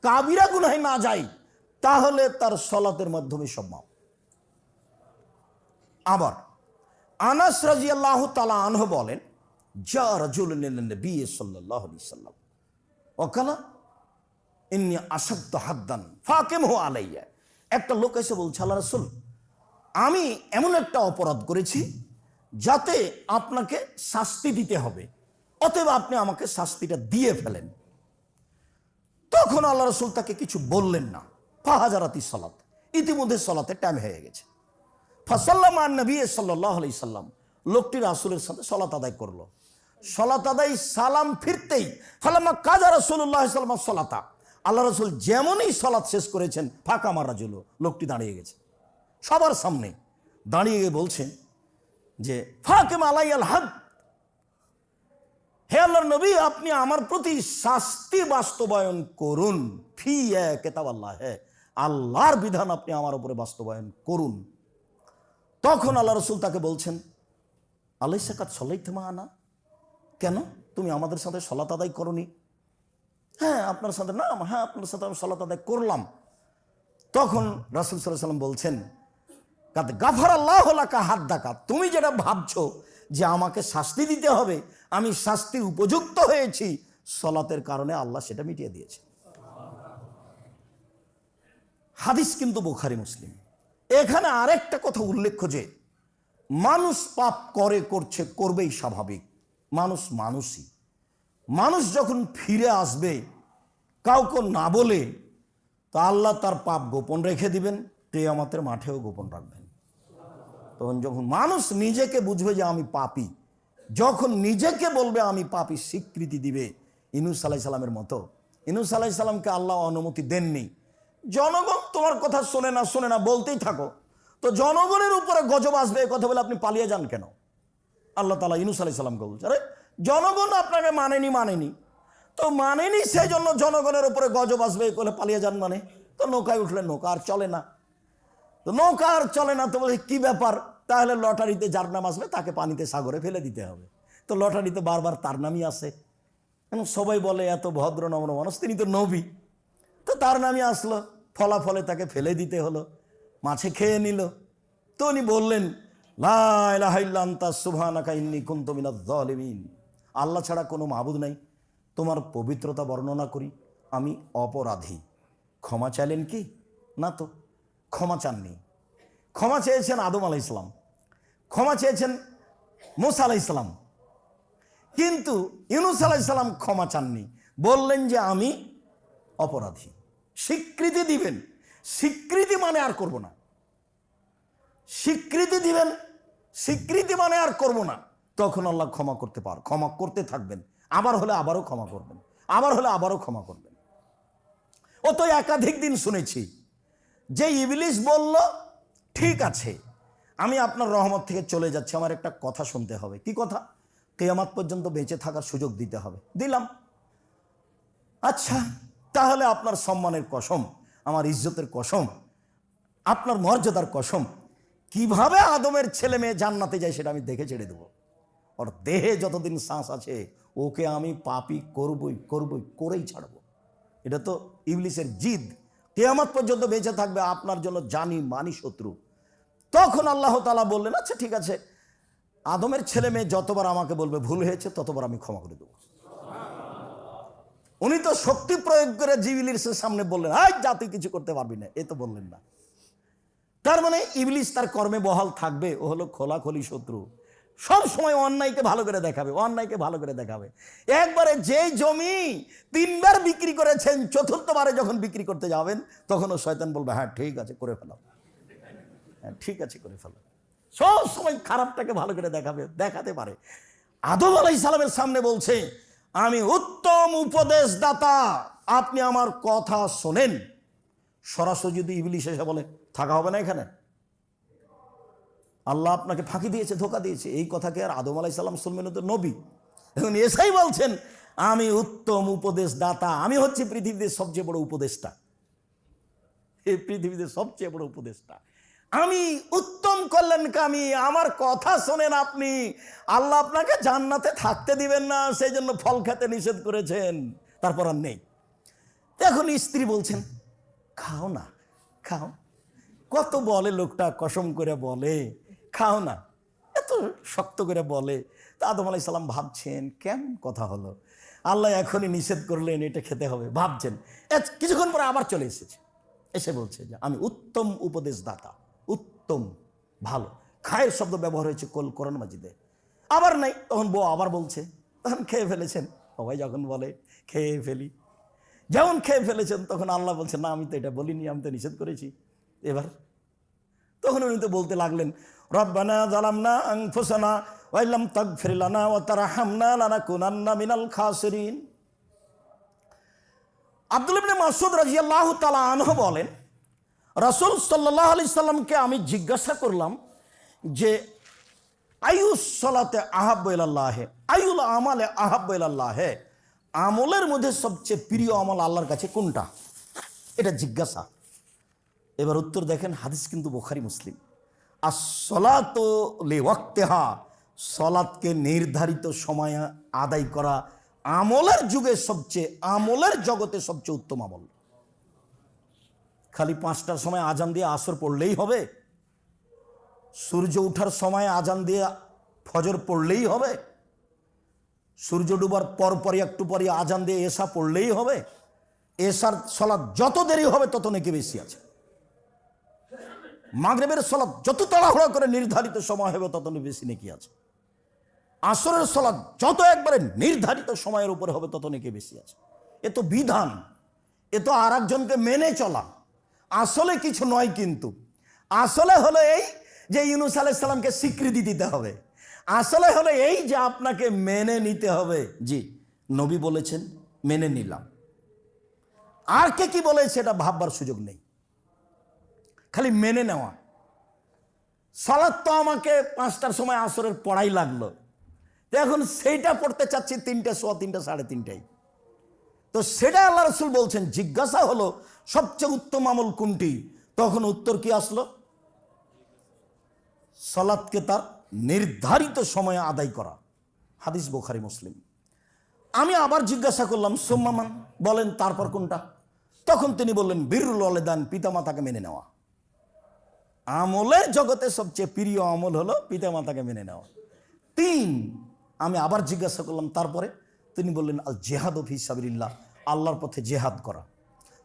কাবিরা গুনাহে না যায় তাহলে তার সালাতের মাধ্যমে সব মাফ। আবার আনাস রাদিয়াল্লাহু তাআলা আনহু বলেন, যা রাজুলুন ইলা নবী সাল্লাল্লাহু আলাইহি সাল্লাম ওয়াকালা ইন্নী আশাদতু হাদ্দান ফাকিমহু আলাইয়া। একটা লোক এসে বলছে, আল্লাহ রাসূল আমি এমন একটা অপরাধ করেছি যাতে আপনাকে শাস্তি দিতে হবে, অতএব আপনি আমাকে শাস্তিটা দিয়ে ফেলেন। তখন আল্লাহ রাসূল তাকে কিছু বললেন না। ফাহাজারাতি সালাত, ইতিমধ্যে সালাতের টাইম হয়ে গেছে। ফাসাল্লামা নবী সাল্লাল্লাহু আলাইহি সাল্লাম, লোকটি রাসূলের সাথে সালাত আদায় করলো। সালাত আদায় সালাম ফিরতেই ফালাম্মা কাজা রাসূলুল্লাহ সাল্লাল্লাহু আলাইহি ওয়াসাল্লাম সালাতা, আল্লাহ রাসূল যেমনই সালাত শেষ করেছেন ফাঁকা মারা জুলো, লোকটি দাঁড়িয়ে গেছে সবার সামনে, দাঁড়িয়ে গিয়ে বলছেন যে ফাকিম আলাইয়াল হাদ, হে আল্লাহর নবী আপনি আমার প্রতি শাস্তি বাস্তবায়ন করুন। ফি কিতাবাল্লাহ, আল্লাহর বিধান আপনি আমার উপরে বাস্তবায়ন করুন। তখন আল্লাহ রাসূল তাকে বলছেন, আলাইসা কাদ সাল্লাইতা মা'ানা, কেন তুমি আমাদের সাথে সালাত আদায় করনি? হ্যাঁ আপনার সাথে, না হ্যাঁ আপনার সাথে আমি সালাত আদায় করলাম। তখন রাসূল সাল্লাল্লাহু আলাইহি ওয়াসাল্লাম বলছেন, কাদ গাফারাল্লাহু লাকা হাদ্দাকা, তুমি যেটা ভাবছো যে আমাকে শাস্তি দিতে হবে, আমি শাস্তির উপযুক্ত হয়েছি, সলাতের কারণে আল্লাহ সেটা মিটিয়ে দিয়েছে। হাদিস কিন্তু বুখারী মুসলিম। এখানে আরেকটা কথা উল্লেখ্য যে মানুষ পাপ করছে, করবেই স্বাভাবিক। মানুষই মানুষ যখন ফিরে আসবে কাউকে না বলে, তা আল্লাহ তার পাপ গোপন রেখে দিবেন, কিয়ামতের মাঠেও গোপন রাখবেন। তখন যখন মানুষ নিজেকে বুঝবে যে আমি পাপী, যখন নিজেকে বলবে আমি পাপী, স্বীকৃতি দিবে। ইউনূস আলাইহিস সালামের মতো। ইউনূস আলাইহিস সালামকে আল্লাহ অনুমতি দেননি, জনগণ তোমার কথা শোনে না বলতেই থাকো, তো জনগণের উপরে গজব আসবে এ কথা বলে আপনি পালিয়ে যান কেন? আল্লাহ তাআলা ইউনূস আলাইহিস সালামকে বলছে, আরে জনগণ আপনাকে মানেনি, তো মানেনি, সেই জন্য জনগণের উপরে গজব আসবে এ করে পালিয়ে যান মানে? তো নৌকায় উঠলেন, নৌকা আর চলে না, তো বলে কি ব্যাপার? তাহলে লটারিতে যার নাম আসবে তাকে পানিতে সাগরে ফেলে দিতে হবে। তো লটারিতে বারবার তার নামই আসে, এবং সবাই বলে এত ভদ্র নম্র মানুষ, তিনি তো নবী, তো তার নামই আসলো, ফলাফলে তাকে ফেলে দিতে হলো, মাছে খেয়ে নিল। তো উনি বললেন, লা ইলাহা ইল্লা আনতা সুবহানাকা ইন্নী কুনতু মিনাজ জালিমিন, আল্লাহ ছাড়া কোনো মাবুদ নাই, তোমার পবিত্রতা বর্ণনা করি, আমি অপরাধী। ক্ষমা চাইলেন কি? না, তো ক্ষমা চাননি। ক্ষমা চেয়েছেন আদম আলাইহিস সালাম, ক্ষমা চেয়েছেন মূসা আলাইহিস সালাম, কিন্তু ইউনূস আলাইহিস সালাম ক্ষমা চাননি, বললেন যে আমি অপরাধী। স্বীকৃতি দিবেন, স্বীকৃতি মানে আর করব না, স্বীকৃতি দিবেন, স্বীকৃতি মানে আর করব না, তখন আল্লাহ ক্ষমা ক্ষমা করতে থাকবেন। আবার হলে আবারও ক্ষমা করবেন, আবার হলে আবারও ক্ষমা করবেন। ও তো একাধিক দিন শুনেছি যে ইবলিস বলল, ঠিক আছে আমি আপনার রহমত থেকে চলে যাচ্ছি, আমার একটা কথা শুনতে হবে। কি কথা? কিয়ামত পর্যন্ত বেঁচে থাকার সুযোগ দিতে হবে। দিলাম। আচ্ছা, তাহলে আপনার সম্মানের কসম, আমার ইজ্জতের কসম, আপনার মর্যাদার কসম, কিভাবে আদমের ছেলে মেয়ে জান্নাতে যায় সেটা আমি দেখে ছেড়ে দেবো। ওর দেহে যতদিন শ্বাস আছে ওকে আমি পাপী করেই ছাড়বো। এটা তো ইবলিসের জিদ। কিয়ামত পর্যন্ত বেঁচে থাকবে, আপনার জন্য জানি মানি শত্রু। তখন আল্লাহ তাআলা বললেন, আচ্ছা ঠিক আছে, আদমের ছেলে মেয়ে যতবার আমাকে বলবে ভুল হয়েছে ততবার আমি ক্ষমা করে দেবো। উনি তো শক্তি প্রয়োগ করে ইবলিসের সামনে বললেন, আই যা তুই কিছু করতে পারবি না, এ তো বললেন না। তার মানে ইবলিস তার কর্মে বহাল থাকবে, ও হলো খোলাখলি শত্রু। সব সময় অন্যায়কে ভালো করে দেখাবে, একবারে যে জমি 3 বার বিক্রি করেছেন, 4র্থবারে যখন বিক্রি করতে যাবেন তখন ও শয়তান বলবে, হ্যাঁ ঠিক আছে করে ফেলো, সব সময় খারাপটাকে ভালো করে দেখাতে পারে। আদম আলাইহিস সালামের সামনে বলছে, আমি উত্তম উপদেশদাতা, আপনি আমার কথা শোনেন। সরাসরি যদি ইবলিস এসে বলে, থাকা হবে না এখানে, আল্লাহ আপনাকে ফাঁকি দিয়েছে, ধোকা দিয়েছে, এই কথাকে আর আদম আলাইহিস সালাম শুনবেন? তো নবী। এখন এসাই বলছেন, আমি উত্তম উপদেশদাতা, আমি হচ্ছি পৃথিবীতে সবচেয়ে বড় উপদেষ্টা, এই পৃথিবীতে সবচেয়ে বড় উপদেষ্টা, আমি উত্তম কল্যাণকামী, আমার কথা শোনেন আপনি। আল্লাহ আপনাকে জান্নাতে থাকতে দিবেন না, সেই জন্য ফল খেতে নিষেধ করেছেন, তারপর আর নেই। এখন স্ত্রী বলছেন, খাও না, খাও। কত বলে লোকটা, কসম করে বলে খাও না, এত শক্ত করে বলে। তা আদম আলাইহিস সালাম ভাবছেন, কেমন কথা হলো, আল্লাহ এখনই নিষেধ করলেন, এটা খেতে হবে, ভাবছেন। কিছুক্ষণ পরে আবার চলে এসে বলছে যে আমি উত্তম উপদেশদাতা, উত্তম ভালো, খায়ের শব্দ ব্যবহার হয়েছে কোরআন মাজিদে। আবার নাই, তখন বউ আবার বলছে, তখন খেয়ে ফেলেছেন। সবাই যখন বলে খেয়ে ফেলি, যেমন খেয়ে ফেলেছেন, তখন আল্লাহ বলছেন, না আমি তো এটা বলিনি, আমি তো নিষেধ করেছি। এবার তখন উনি তো বলতে লাগলেন, রব্বানা যালামনা আনফুসানা ওয়া ইল্লাম তাগফির লানা ওয়া তারহামনা লানাকুনান্না মিনাল খাসিরিন। আব্দুল্লাহ ইবনে মাসউদ রাদিয়াল্লাহু তাআলা আনহু বলেন, রাসূল সাল্লাল্লাহু আলাইহি সাল্লামকে আমি জিজ্ঞাসা করলাম যে আইয়ুস সালাতে আহাব্বু ইলাল্লাহ, আইয়ুল আমালে আহাব্বু ইলাল্লাহ, আমলের মধ্যে সবচেয়ে প্রিয় আমল আল্লাহর কাছে কোনটা, এটা জিজ্ঞাসা। এবার উত্তর দেখেন, হাদিস কিন্তু বুখারী মুসলিম। as-salatu li-waqtiha, সালাতকে নির্ধারিত সময়ে আদায় করা আমলের জগতে সবচেয়ে উত্তম আমল। খালি 5টার সময় আজান দিয়ে আসর পড়লেই হবে? সূর্য ওঠার সময় আজান দিয়ে ফজর পড়লেই হবে? সূর্য ডুবার পরপরই একটু পরই আজান দিয়ে এশা পড়লেই হবে? এশার সলাৎ যত দেরি হবে তত নেকি বেশি আছে। মাগরিবের সলাৎ যত তাড়াহুড়া করে নির্ধারিত সময় হবে তত বেশি নেকি আছে। আসরের সলাৎ যত একবারে নির্ধারিত সময়ের উপরে হবে তত নেকি বেশি আছে। এ তো বিধান, এ তো আর একজনকে মেনে চলা। আসলে কিছু নয়, কিন্তু আসলে হলো এই যে ইউনূস আলাইহিস সালামকে স্বীকৃতি দিতে হবে। আসলে হলো এই যে আপনাকে মেনে নিতে হবে। জি, নবী বলেছেন, মেনে নিলাম। আর কে কি বলেছে এটা ভাববার সুযোগ নেই, খালি মেনে নেওয়া। সালাত তো আমাকে 5টার সময় আসরের পড়াই লাগলো, তো এখন সেইটা পড়তে চাচ্ছি 3টে, 3:15, 3:30টায়। তো সেটা আল্লাহ রাসূল বলছেন, জিজ্ঞাসা হলো সবচেয়ে উত্তম আমল কোনটি? তখন উত্তর কি আসলো? সালাতকে তার নির্ধারিত সময়ে আদায় করা। হাদিস বুখারী মুসলিম। আমি আবার জিজ্ঞাসা করলাম, সুম্মামান, বলেন তারপর কোনটা? তখন তিনি বললেন, বিররুল ওয়ালিদান, পিতামাতাকে মেনে নেওয়া। আমলের জগতে সবচেয়ে প্রিয় আমল হলো পিতামাতাকে মেনে নেওয়া। 3। আমি আবার জিজ্ঞাসা করলাম তারপরে? তিনি বললেন, আল জিহাদু ফি সাবিলিল্লাহ, আল্লাহর পথে জেহাদ করা।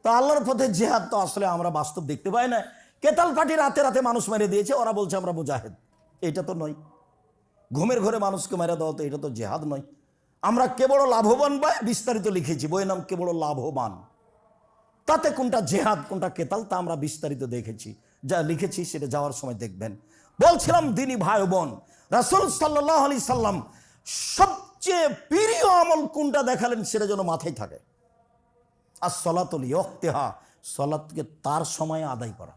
তো আল্লাহর পথে জেহাদ তো আসলে আমরা বাস্তব দেখতে পাই না। কেতাল পার্টি রাতে রাতে মানুষ মেরে দিয়েছে, ওরা বলছে আমরা মুজাহিদ। এটা তো নয়। ঘুমের ঘরে মানুষকে মেরে দেওয়া, তো এটা তো জেহাদ নয়। আমরা কে বড় লাভবান পাই বিস্তারিত লিখেছি, বইয়ের নাম কে বড় লাভবান। তাতে কোনটা জেহাদ কোনটা কেতাল তা আমরা বিস্তারিত দেখেছি, যা লিখেছি সেটা যাওয়ার সময় দেখবেন। বলছিলাম দিনী ভাই বোন, রাসূল সাল্লাল্লাহু আলাইহি সাল্লাম সবচেয়ে প্রিয় আমল কোনটা দেখালেন সেটা যেন মাথায় থাকে। as-salatu li ওয়াক্তিহা, সালাতকে তার সময়ে আদায় করা।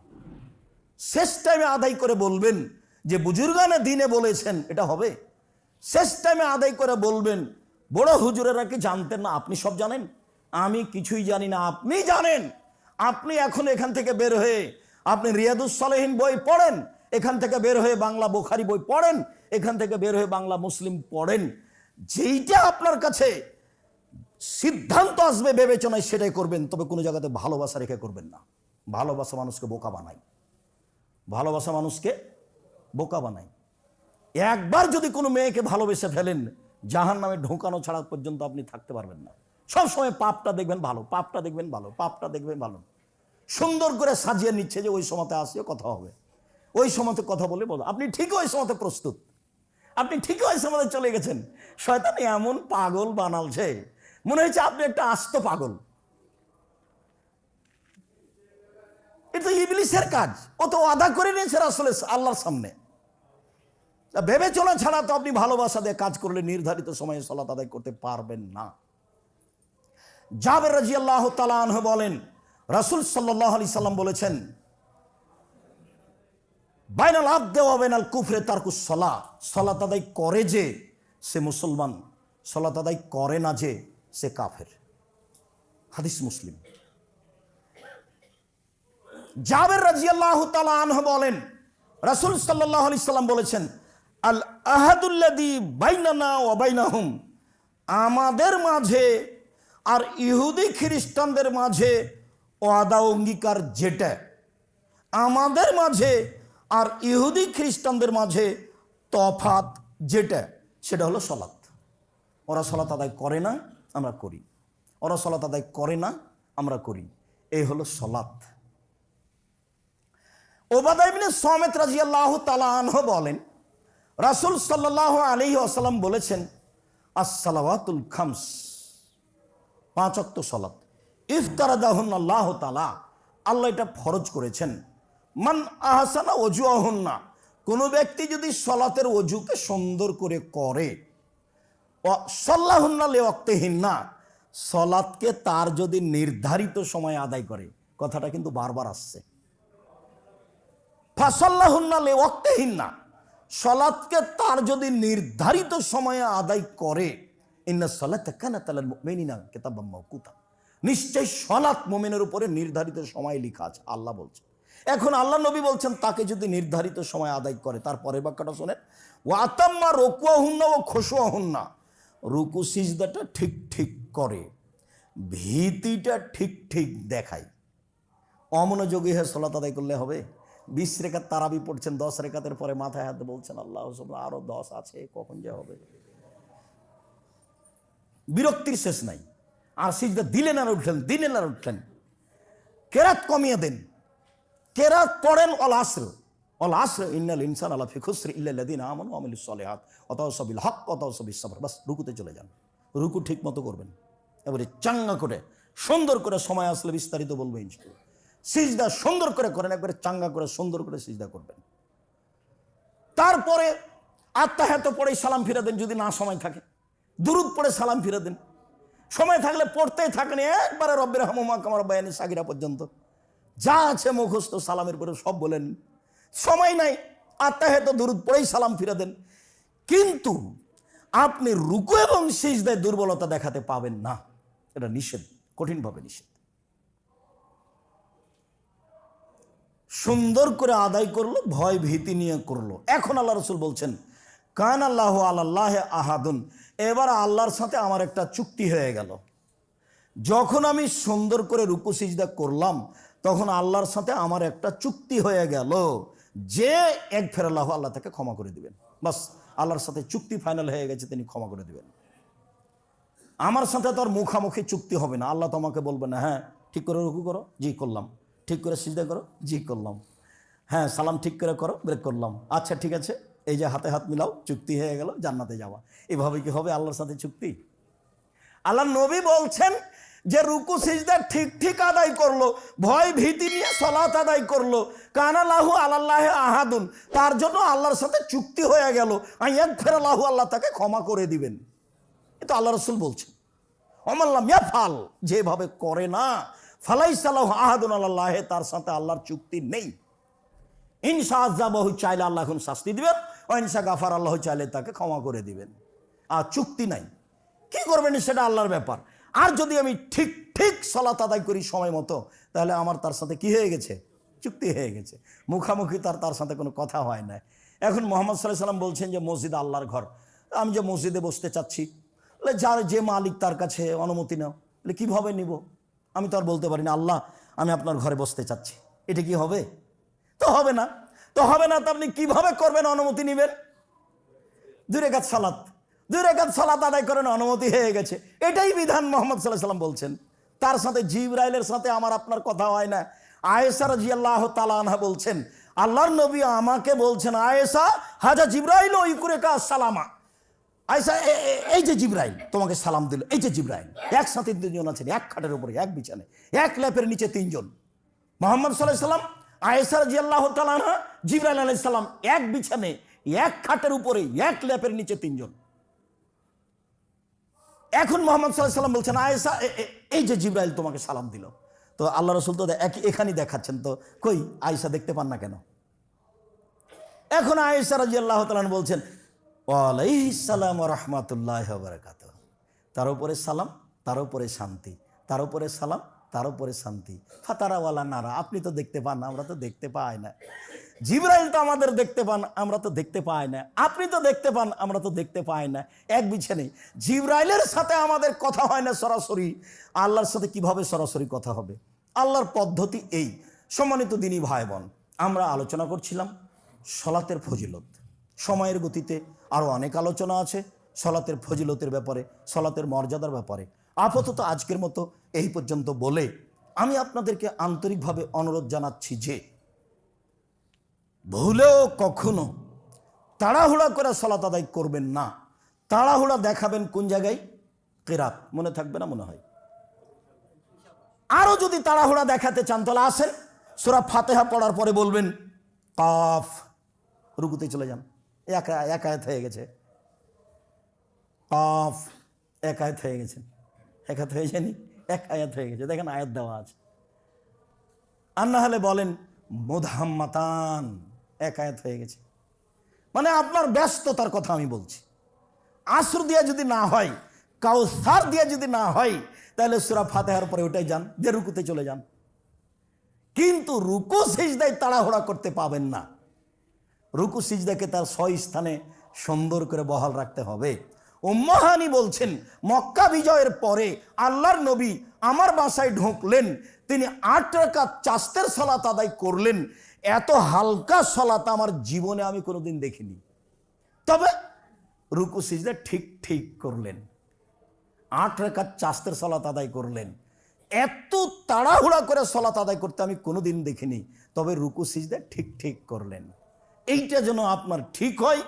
শেষ টাইমে আদায় করে বলবেন যে বুজুর্গানে দিনে বলেছেন এটা হবে। শেষ টাইমে আদায় করে বলবেন, বড় হুজুরেরা কি জানতেন না? আপনি সব জানেন, আমি কিছুই জানি না, আপনি জানেন। আপনি এখন এখান থেকে বের হয়ে আপনি রিয়াদুস সালেহিন বই পড়েন, এখান থেকে বের হয়ে বাংলা বুখারী বই পড়েন, এখান থেকে বের হয়ে বাংলা মুসলিম পড়েন। যেইটা আপনার কাছে সিদ্ধান্ত আসবে বিবেচনায় সেটাই করবেন, তবে কোনো জায়গাতে ভালোবাসা রেখে করবেন না। ভালোবাসা মানুষকে বোকা বানায়, ভালোবাসা মানুষকে বোকা বানায়। একবার যদি কোনো মেয়েকে ভালোবেসে ফেলেন, জাহান্নামে ঢোকানো ছাড়া পর্যন্ত আপনি থাকতে পারবেন না। সবসময় পাপটা দেখবেন ভালো, পাপটা দেখবেন ভালো, পাপটা দেখবেন ভালো। সুন্দর করে সাজিয়ে নিচ্ছে যে ওই সময়তে আসিও কথা হবে, ওই সময়তে কথা বলে বলো। আপনি ঠিক ওই সময়তে প্রস্তুত, আপনি ঠিক ওই সময়তে চলে গেছেন। শয়তান এমন পাগল বানালছে, মনে হচ্ছে আপনি একটা আস্ত পাগল। এটা ইবলিসের কাজ, ও তো আদা করে নিয়েছে আসলে আল্লাহর সামনে। ভেবে চলা ছাড়া তো আপনি ভালোবাসা দিয়ে কাজ করলে নির্ধারিত সময়ে সালাত আদায় করতে পারবেন না। জাবের রাদিয়াল্লাহু তাআলা আনহু বলেন, রাসূল সাল্লাল্লাহু আলাইহি সাল্লাম বলেছেন, বাইনাল আবদি ওয়া বাইনাল কুফরি তারকুস সালাহ, সালাত আদায় করে যে সে মুসলমান, সালাত আদায় করে না যে সে কাফের। হাদিস মুসলিম। জাবের রাদিয়াল্লাহু তাআলা আনহু বলেন, রাসূল সাল্লাল্লাহু আলাইহি সাল্লাম বলেছেন, আল আহাদুল্লাযী বাইনানা ওয়া বাইনাহুম, আমাদের মাঝে আর ইহুদি খ্রিস্টানদের মাঝে ওয়াদা অঙ্গীকার যেটা, আমাদের মাঝে আর ইহুদি খ্রিস্টানদের মাঝে তফাত যেটা, সেটা হলো সালাত। ওরা সালাত আদায় করে না, আমরা করি। ওরা সালাত আদায় করে না, আমরা করি। এই হলো সালাত। উবাদা ইবনে সামিত রাদিয়াল্লাহু তাআলা আনহু বলেন, রাসূল সাল্লাল্লাহু আলাইহি ওয়াসাল্লাম বলেছেন, আস-সালাওয়াতুল খামস, 5 ওয়াক্ত সালাত, ইফতারাদাহুন্না আল্লাহু তাআলা, আল্লাহ এটা ফরজ করেছেন। মান আহসানা ওযুহুন্না, কোন ব্যক্তি যদি সালাতের ওযুকে সুন্দর করে করে, ও সাল্লাহুন্না লিওয়াক্তিহিন্না, সালাতকে তার যদি নির্ধারিত সময়ে আদায় করে, কথাটা কিন্তু বারবার আসছে। ফাসাল্লাহুন্না লিওয়াক্তিহিন্না, সালাতকে তার যদি নির্ধারিত সময়ে আদায় করে, ইন্নাস সালাতা কানাত আলাল মুমিনিনা কিতাবাম মাওকুতা, নিশ্চয় সালাত মুমিনের উপরে নির্ধারিত সময় লেখা আছে, আল্লাহ বলছেন। এখন আল্লাহ নবী বলছেন তাকে যদি নির্ধারিত সময় আদায় করে, তারপরের বাক্যটা শোনেন, ওয়া আতাম্মা রুকুহুন্না ওয়া খুশুহুন্না, রুকু সিজদাটা ঠিক ঠিক করে, ভীতিটা ঠিক ঠিক দেখায়। অমনোযোগী হয়ে সালাত আদায় করলে হবে? 20 রেখাত তারাবি পড়ছেন, 10 রেখাতের পরে মাথায় হাতে বলছেন আল্লাহ আরো 10 আছে, কখন যে হবে। বিরক্তির শেষ নাই। আর সিজদা দিলেন আর উঠলেন, দিলেন আর উঠলেন। কেরাত কমিয়ে দেন, কেরাত পড়েন অল আসর ইন্নাল ইনসানা লাফি খুসর ইল্লাল্লাযিনা আমানু ওয়া আমিলুস সালিহাত ওয়া তাওয়াসাউ বিল হক ওয়া তাওয়াসাউ বিস সাবর। বাস রুকুতে চলে যান, রুকু ঠিক মতো করবেন, এবারে চাঙ্গা করে সুন্দর করে, সময় আসলে বিস্তারিত বলবো ইনশাআল্লাহ। সিজদা সুন্দর করে করেন, একবারে চাঙ্গা করে সুন্দর করে সিজদা করবেন। তারপরে আত্তাহিয়াত পড়ে সালাম ফিরে দেন, যদি না সময় থাকে দুরুদ পড়ে সালাম ফিরে দেন। সময় থাকলে পড়তেই থাকেন একবারে রব্বির হামহুমা কামা রাব্বায়ানি সাগীরা পর্যন্ত, যা আছে মুখস্থ সালামের পরে সব বলেন। সময় নাই, আত্তাহিয়াত দুরুদ পড়েই সালাম ফিরে দেন। কিন্তু আপনি রুকু এবং সিজদায় দুর্বলতা দেখাতে পাবেন না, এটা নিষেধ, কঠিনভাবে নিষেধ। সুন্দর করে আদায় করলো, ভয় ভীতি নিয়ে করলো। এখন আল্লাহ রসুল বলছেন কান আল্লাহ আল্লাহ আহাদুন, এবার আল্লাহর সাথে আমার একটা চুক্তি হয়ে গেল। যখন আমি সুন্দর করে রুকু সিজদা করলাম, তখন আল্লাহর সাথে আমার একটা চুক্তি হয়ে গেল যে এক ফেরাল্লাহ, আল্লাহ তাকে ক্ষমা করে দিবেন। বাস, আল্লাহর সাথে চুক্তি ফাইনাল হয়ে গেছে, তিনি ক্ষমা করে দিবেন। আমার সাথে তো আর মুখামুখি চুক্তি হবে না। আল্লাহ তোমাকে বলবে না, হ্যাঁ ঠিক করে রুকু করো, জি করলাম, ঠিক করে সিজদা করো, জি করলাম, হ্যাঁ সালাম ঠিক করে করো, ব্রেক করলাম, আচ্ছা ঠিক আছে, এই যে হাতে হাত মিলাও, চুক্তি হয়ে গেল, জান্নাতে যাওয়া। এভাবে কি হবে আল্লাহর সাথে চুক্তি? আল্লাহ নবী বলছেন যে রুকু সিজদা ঠিক ঠিক আদায় করলো, ভয় ভীতি নিয়ে সালাত আদায় করলো, কানা লাহু আলাল্লাহি আহাদুন, তার জন্য আল্লাহর সাথে চুক্তি হয়ে গেল, ইয়াগফিরুল্লাহু, আল্লাহ তাকে ক্ষমা করে দিবেন। এটা আল্লাহ রাসূল বলছেন। ওমাল্লাম ইয়াফাল, যেভাবে করে না, ফালাইসা লাহু আহাদুন আলাল্লাহি, তার সাথে আল্লাহর চুক্তি নেই। ইনশা আযাবাহু, চাইলে আল্লাহ এখন শাস্তি দিবেন, ও ইনশা গাফার, আল্লাহ চাইলে তাকে ক্ষমা করে দিবেন। আর চুক্তি নাই, কি করবেন সেটা আল্লাহর ব্যাপার। আর যদি আমি ঠিক ঠিক সালাত আদায় করি সময় মতো, তাহলে আমার তার সাথে কি হয়ে গেছে? চুক্তি হয়ে গেছে, মুখামুখি তার সাথে কোনো কথা হয় না। এখন মুহাম্মদ সাল্লাল্লাহু আলাইহি ওয়াসাল্লাম বলছেন যে মসজিদ আল্লাহর ঘর, আমি যে মসজিদে বসতে চাচ্ছি, যার যে মালিক তার কাছে অনুমতি নাও। কিভাবে নিব? আমি তো আর বলতে পারি না আল্লাহ আমি আপনার ঘরে বসতে চাচ্ছি, এটা কি হবে? তো হবে না, তো হবে না, তো আপনি কিভাবে করবেন? অনুমতি নেবেন। 2 রাকাত সালাত, 2 রাকাত সালাত আদায় করেন, অনুমতি হয়ে গেছে। এটাই বিধান। মুহাম্মদ সাল্লাল্লাহু আলাইহি ওয়াসাল্লাম বলছেন, তার সাথে জিবরাইলের সাথে আমার আপনার কথা হয় না। আয়েশা রাদিয়াল্লাহু তাআলা আনহা বলছেন, আল্লাহর নবী আমাকে বলছেন, আয়েশা হাজা জিবরাইল ও ইকুরেকা সালামা, আয়েশা এই যে জিবরাইল তোমাকে সালাম দিল, এই যে জিবরাইল। একসাথে 2 জন আছেন, এক খাটের উপরে, এক বিছানে, এক ল্যাপের নিচে 3 জন। মুহাম্মদ সাল্লাল্লাহু আলাইহি ওয়াসাল্লাম, আয়েশা রাদিয়াল্লাহু তাআলা আনহা, জিবরাইল আলাইহিস সালাম, এক বিছানে, এক খাটের উপরে, এক ল্যাপের নিচে 3 জন। এখন মুহাম্মদ সাল্লাল্লাহু আলাইহি ওয়াসাল্লাম বলছেন, আয়েশা এই যে জিবরাইল তোমাকে সালাম দিল। তো আল্লাহ রাসূল তো এখানেই দেখাচ্ছেন, তো কই আয়েশা দেখতে পান না কেন? এখন আয়েশা রাদিয়াল্লাহু তাআলা আনহা বলছেন, ওয়া আলাইহিস সালাম ওয়া রাহমাতুল্লাহি ওয়া বারাকাতুহু, তার উপরে সালাম, তার উপরে শান্তি, তার উপরে সালাম, তার উপরে শান্তি। ফাতারা ওয়ালা নারা, আপনি তো দেখতে পান, আমরা তো দেখতে পাই না। জিবরাইল তো আমাদের দেখতে পান, আমরা তো দেখতে পাই না। আপনি তো দেখতে পান, আমরা তো দেখতে পাই না। এক বিছানে জিবরাইলের সাথে আমাদের কথা হয় না সরাসরি, আল্লাহর সাথে কিভাবে সরাসরি কথা হবে? আল্লাহর পদ্ধতি এই। সম্মানিত দিনী ভাই বোন, আমরা আলোচনা করছিলাম সলাতের ফজিলত। সময়ের গতিতে আরও অনেক আলোচনা আছে সলাতের ফজিলতের ব্যাপারে, সলাতের মর্যাদার ব্যাপারে। আপাতত আজকের মতো এই পর্যন্ত বলে আমি আপনাদেরকে আন্তরিকভাবে অনুরোধ জানাচ্ছি যে ভুলেও কখনো তাড়াহুড়া করে সালাত আদায় করবেন না। তাড়াহুড়া দেখাবেন কোন জায়গায়? কিরাত। মনে থাকবে না মনে হয়? আরও যদি তাড়াহুড়া দেখাতে চান তাহলে আসেন, সূরা ফাতিহা পড়ার পরে বলবেন কাফ, রুকুতে চলে যান, এক আয়াত হয়ে গেছে। কাফ, এক আয়াত হয়ে গেছে। এক আয়াত হয়ে যায়নি? এক আয়াত হয়ে গেছে, দেখেন আয়াত দেওয়া আছে। আর না হলে বলেন মুদহাম্মাতান, এক আয়াত হয়ে গেছে। মানে আপনার ব্যস্ততার কথা আমি বলছি। আসর দিয়ে যদি না হয়, কাউসার দিয়ে যদি না হয়, তাহলে সূরা ফাতিহার পরে ওটাই যান, যে রুকুতে চলে যান। কিন্তু রুকু সিজদায় তাড়াহুড়া করতে পাবেন না। রুকু সিজদাকে তার স্থানে সুন্দর করে বহাল রাখতে হবে। উম্মে হানি বলছেন, মক্কা বিজয়ের পরে আল্লাহর নবী আমার বাসায় ঢুকলেন, তিনি 8 রাকাত চাস্তের সালাত আদায় করলেন। এত হালকা সালাত আমার জীবনে আমি কোনোদিন দেখিনি। তবে রুকু সিজদা ঠিক ঠিক করলেন। 8 রাকাত চাস্তের সালাত আদায় করলেন। এত তাড়াহুড়া করে সালাত আদায় করতে আমি কোনোদিন দেখিনি। তবে রুকু সিজদা ঠিক ঠিক করলেন। এইটা যেন আপনার ঠিক হয়,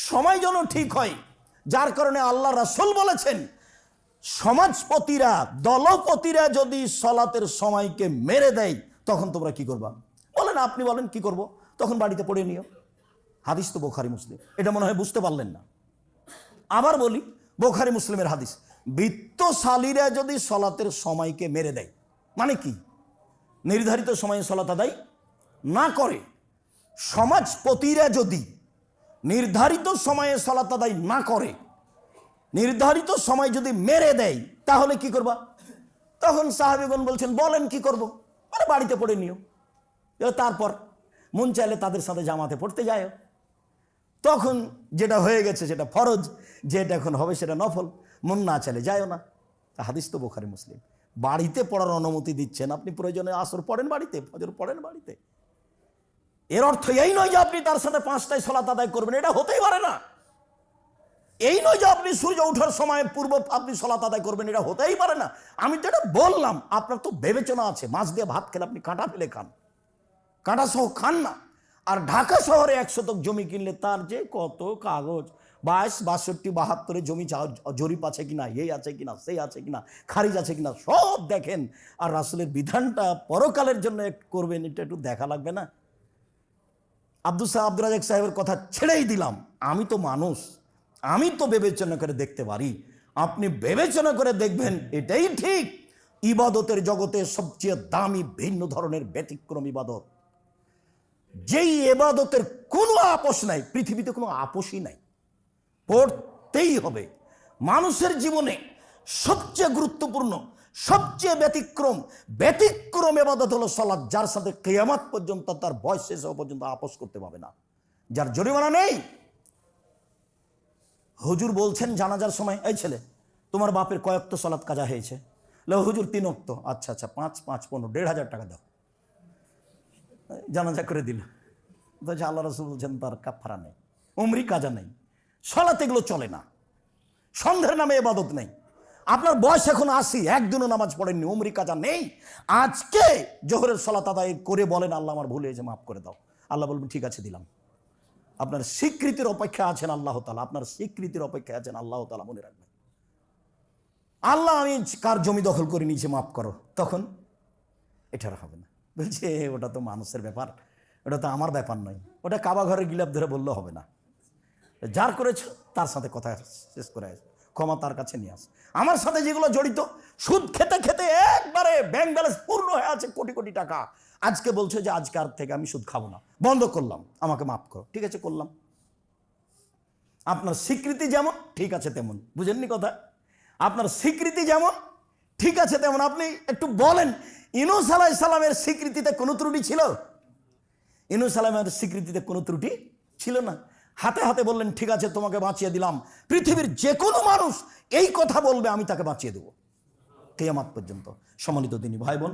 সময় যেন ঠিক হয়। যার কারণে আল্লাহ রাসূল বলেছেন, সমাজপতিরা, দলপতিরা যদি সালাতের সময়কে মেরে দেয় তখন তোমরা কি করবা? বলেন, আপনি বলেন কি করব? তখন বাড়িতে পড়ে নিও। হাদিস তো বুখারী মুসলিম, এটা মনে হয় বুঝতে পারলেন না। আবার বলি, বুখারী মুসলিমের হাদিস, বিত্তশালীরা যদি সালাতের সময়কে মেরে দেয়, মানে কি? নির্ধারিত সময়ে সালাত আদায় না করে। সমাজপতিরা যদি নির্ধারিত সময়ে সালাত আদায় না করে, নির্ধারিত সময় যদি মেরে দেয়, তাহলে কি করবা? তখন সাহাবীগণ বলছেন, বলেন কি করব? আরে বাড়িতে পড়ে নিও। তারপর মন চাইলে তাদের সাথে জামাতে পড়তে যায়। তখন যেটা হয়ে গেছে সেটা ফরজ, যেটা এখন হবে সেটা নফল। মন না চাইলে যায়ও না। হাদিস তো বুখারী মুসলিম। বাড়িতে পড়ার অনুমতি দিচ্ছেন, আপনি প্রয়োজনে আসর পড়েন বাড়িতে, ফজর পড়েন বাড়িতে। এর অর্থ এই নয় যে আপনি তার সাথে 5টায় সালাত আদায় করবেন, এটা হতেই পারে না। এই নয় যে আপনি সূর্য ওঠার সময় পূর্ব আপনি সালাত আদায় করবেন, এটা হতেই পারে না। আমি তো এটা বললাম, আপনার তো বিবেচনা আছে। মাছ দিয়ে ভাত খেলে আপনি কাঁটা ফেলে খান, কাঁটা সহ খান না। আর ঢাকা শহরে 1 শতক জমি কিনলে তার যে কত কাগজ, 22, 62, 72 জমি জরিপ আছে কিনা, এই আছে কিনা, সেই আছে কিনা, খারিজ আছে কিনা, সব দেখেন। আর রাসূলের বিধানটা পরকালের জন্য করবেন, এটা একটু দেখা লাগবে না? আব্দুল রাজ্জাক সাহেবের কথা ছেড়েই দিলাম। আমি তো মানুষ, আমি তো বিবেচনা করে দেখতে পারি। আপনি বিবেচনা করে দেখবেন, এটাই ঠিক। ইবাদতের জগতে সবচেয়ে দামি ভিন্ন ধরনের ব্যতিক্রম ইবাদত, যেই ইবাদতের কোনো আপোষ নাই, পৃথিবীতে কোনো আপোষই নাই, পড়তেই হবে। মানুষের জীবনে সবচেয়ে গুরুত্বপূর্ণ, সবচেয়ে ব্যতিক্রম ইবাদত হলো সালাত, যার সাথে কিয়ামত পর্যন্ত, তার বয়স শেষ হওয়া পর্যন্ত আপোষ করতে পারবে না, যার জরিমানা নেই। হুজুর বলছেন জানাজার সময়, এই ছেলে, তোমার বাপের কয়েক তো সালাত কাজা হয়েছে? হুজুর 3 ওয়াক্ত। আচ্ছা আচ্ছা, 5, 5, 15, 1,500 টাকা দাও। জানাজা করে দিল। আল্লাহ রাসূল বলছেন তার কাফারা নেই, উমরি কাজা নেই, সালাত এগুলো চলে না। সন্ধ্যের নামে ইবাদত নেই। আপনার বয়স এখন 80, একদিনও নামাজ পড়েননি, উমরি কাজা নেই। আজকে জোহরের সালাত আদায় করে বলেন, আল্লাহ আমার ভুল হয়েছে, মাফ করে দাও। আল্লাহ বলবেন, ঠিক আছে দিলাম। আপনার স্বীকৃতির অপেক্ষা আছেন আল্লাহ তাআলা, আপনার স্বীকৃতির অপেক্ষা আছেন আল্লাহ তাআলা। মনে রাখবেন, আল্লাহ আমি কার জমি দখল করে নিয়েছি, মাফ করো, তখন এটার হবে না। বলছে ওটা তো মানুষের ব্যাপার, ওটা তো আমার ব্যাপার নয়। ওটা কাবা ঘরের গিলাপ ধরে বললে হবে না। যার করেছে তার সাথে কথা শেষ করে আসে, ক্ষমা তার কাছে নিয়ে আস। আমার সাথে যেগুলো জড়িত, সুদ খেতে খেতে একবারে ব্যাংক ব্যালেন্স পূর্ণ হয়ে আছে, কোটি কোটি টাকা, আজকে বলছে যে আজকে আর থেকে আমি সুদ খাবো না, বন্ধ করলাম, আমাকে মাফ করো। ঠিক আছে, করলাম। আপনার স্বীকৃতি যেমন ঠিক আছে তেমন, বুঝেননি কথা? আপনার স্বীকৃতি যেমন ঠিক আছে তেমন। আপনি একটু বলেন, ইউনূস আলাইহিস সালামের স্বীকৃতিতে কোনো ত্রুটি ছিল? ইউনূস আলাইহিস স্বীকৃতিতে কোনো ত্রুটি ছিল না। হাতে হাতে বললেন, ঠিক আছে তোমাকে বাঁচিয়ে দিলাম। পৃথিবীর যে কোনো মানুষ এই কথা বলবে, আমি তাকে বাঁচিয়ে দেব কিয়ামত পর্যন্ত। সম্মানিত দিনী ভাই বোন,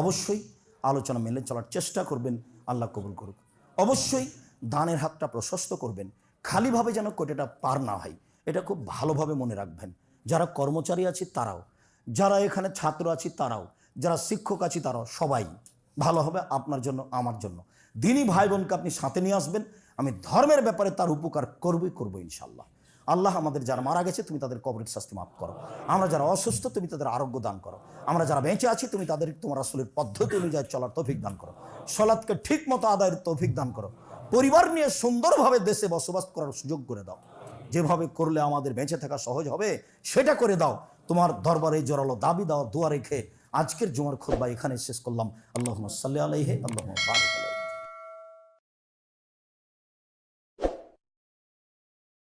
অবশ্যই আলোচনা মেনে চলার চেষ্টা করবেন, আল্লাহ কবুল করুক। অবশ্যই দানের হাতটা প্রশস্ত করবেন, খালিভাবে যেন কোটাটা পার না হয়, এটা খুব ভালোভাবে মনে রাখবেন। যারা কর্মচারী আছি তারাও, যারা এখানে ছাত্র আছি তারাও, যারা শিক্ষক আছি তারাও, সবাই ভালো হবে আপনার জন্য, আমার জন্য। দিনী ভাই বোনকে আপনি সাথে নিয়ে আসবেন, আমি ধর্মের ব্যাপারে তার উপকার করবো ইনশাল্লাহ। আল্লাহ আমাদের যারা মারা গেছে তুমি তাদের কবরের শাস্তি মাফ করো, আমরা যারা অসুস্থ তুমি তাদের আরোগ্য দান করো, আমরা যারা বেঁচে আছি তুমি তাদের তোমার রাসূলের পদ্ধতি অনুযায়ী চলার তৌফিক দান করো, সালাতকে ঠিক মতো আদায়ের তৌফিক দান করো, পরিবার নিয়ে সুন্দরভাবে দেশে বসবাস করার সুযোগ করে দাও। যেভাবে করলে আমাদের বেঁচে থাকা সহজ হবে সেটা করে দাও। তোমার দরবারে জোরালো দাবি দাও, দোয়া রেখে আজকের জুমার খুতবা এখানে শেষ করলাম। আল্লাহুম্মা সাল্লি আলাইহি, আল্লাহুম্মা বারিক।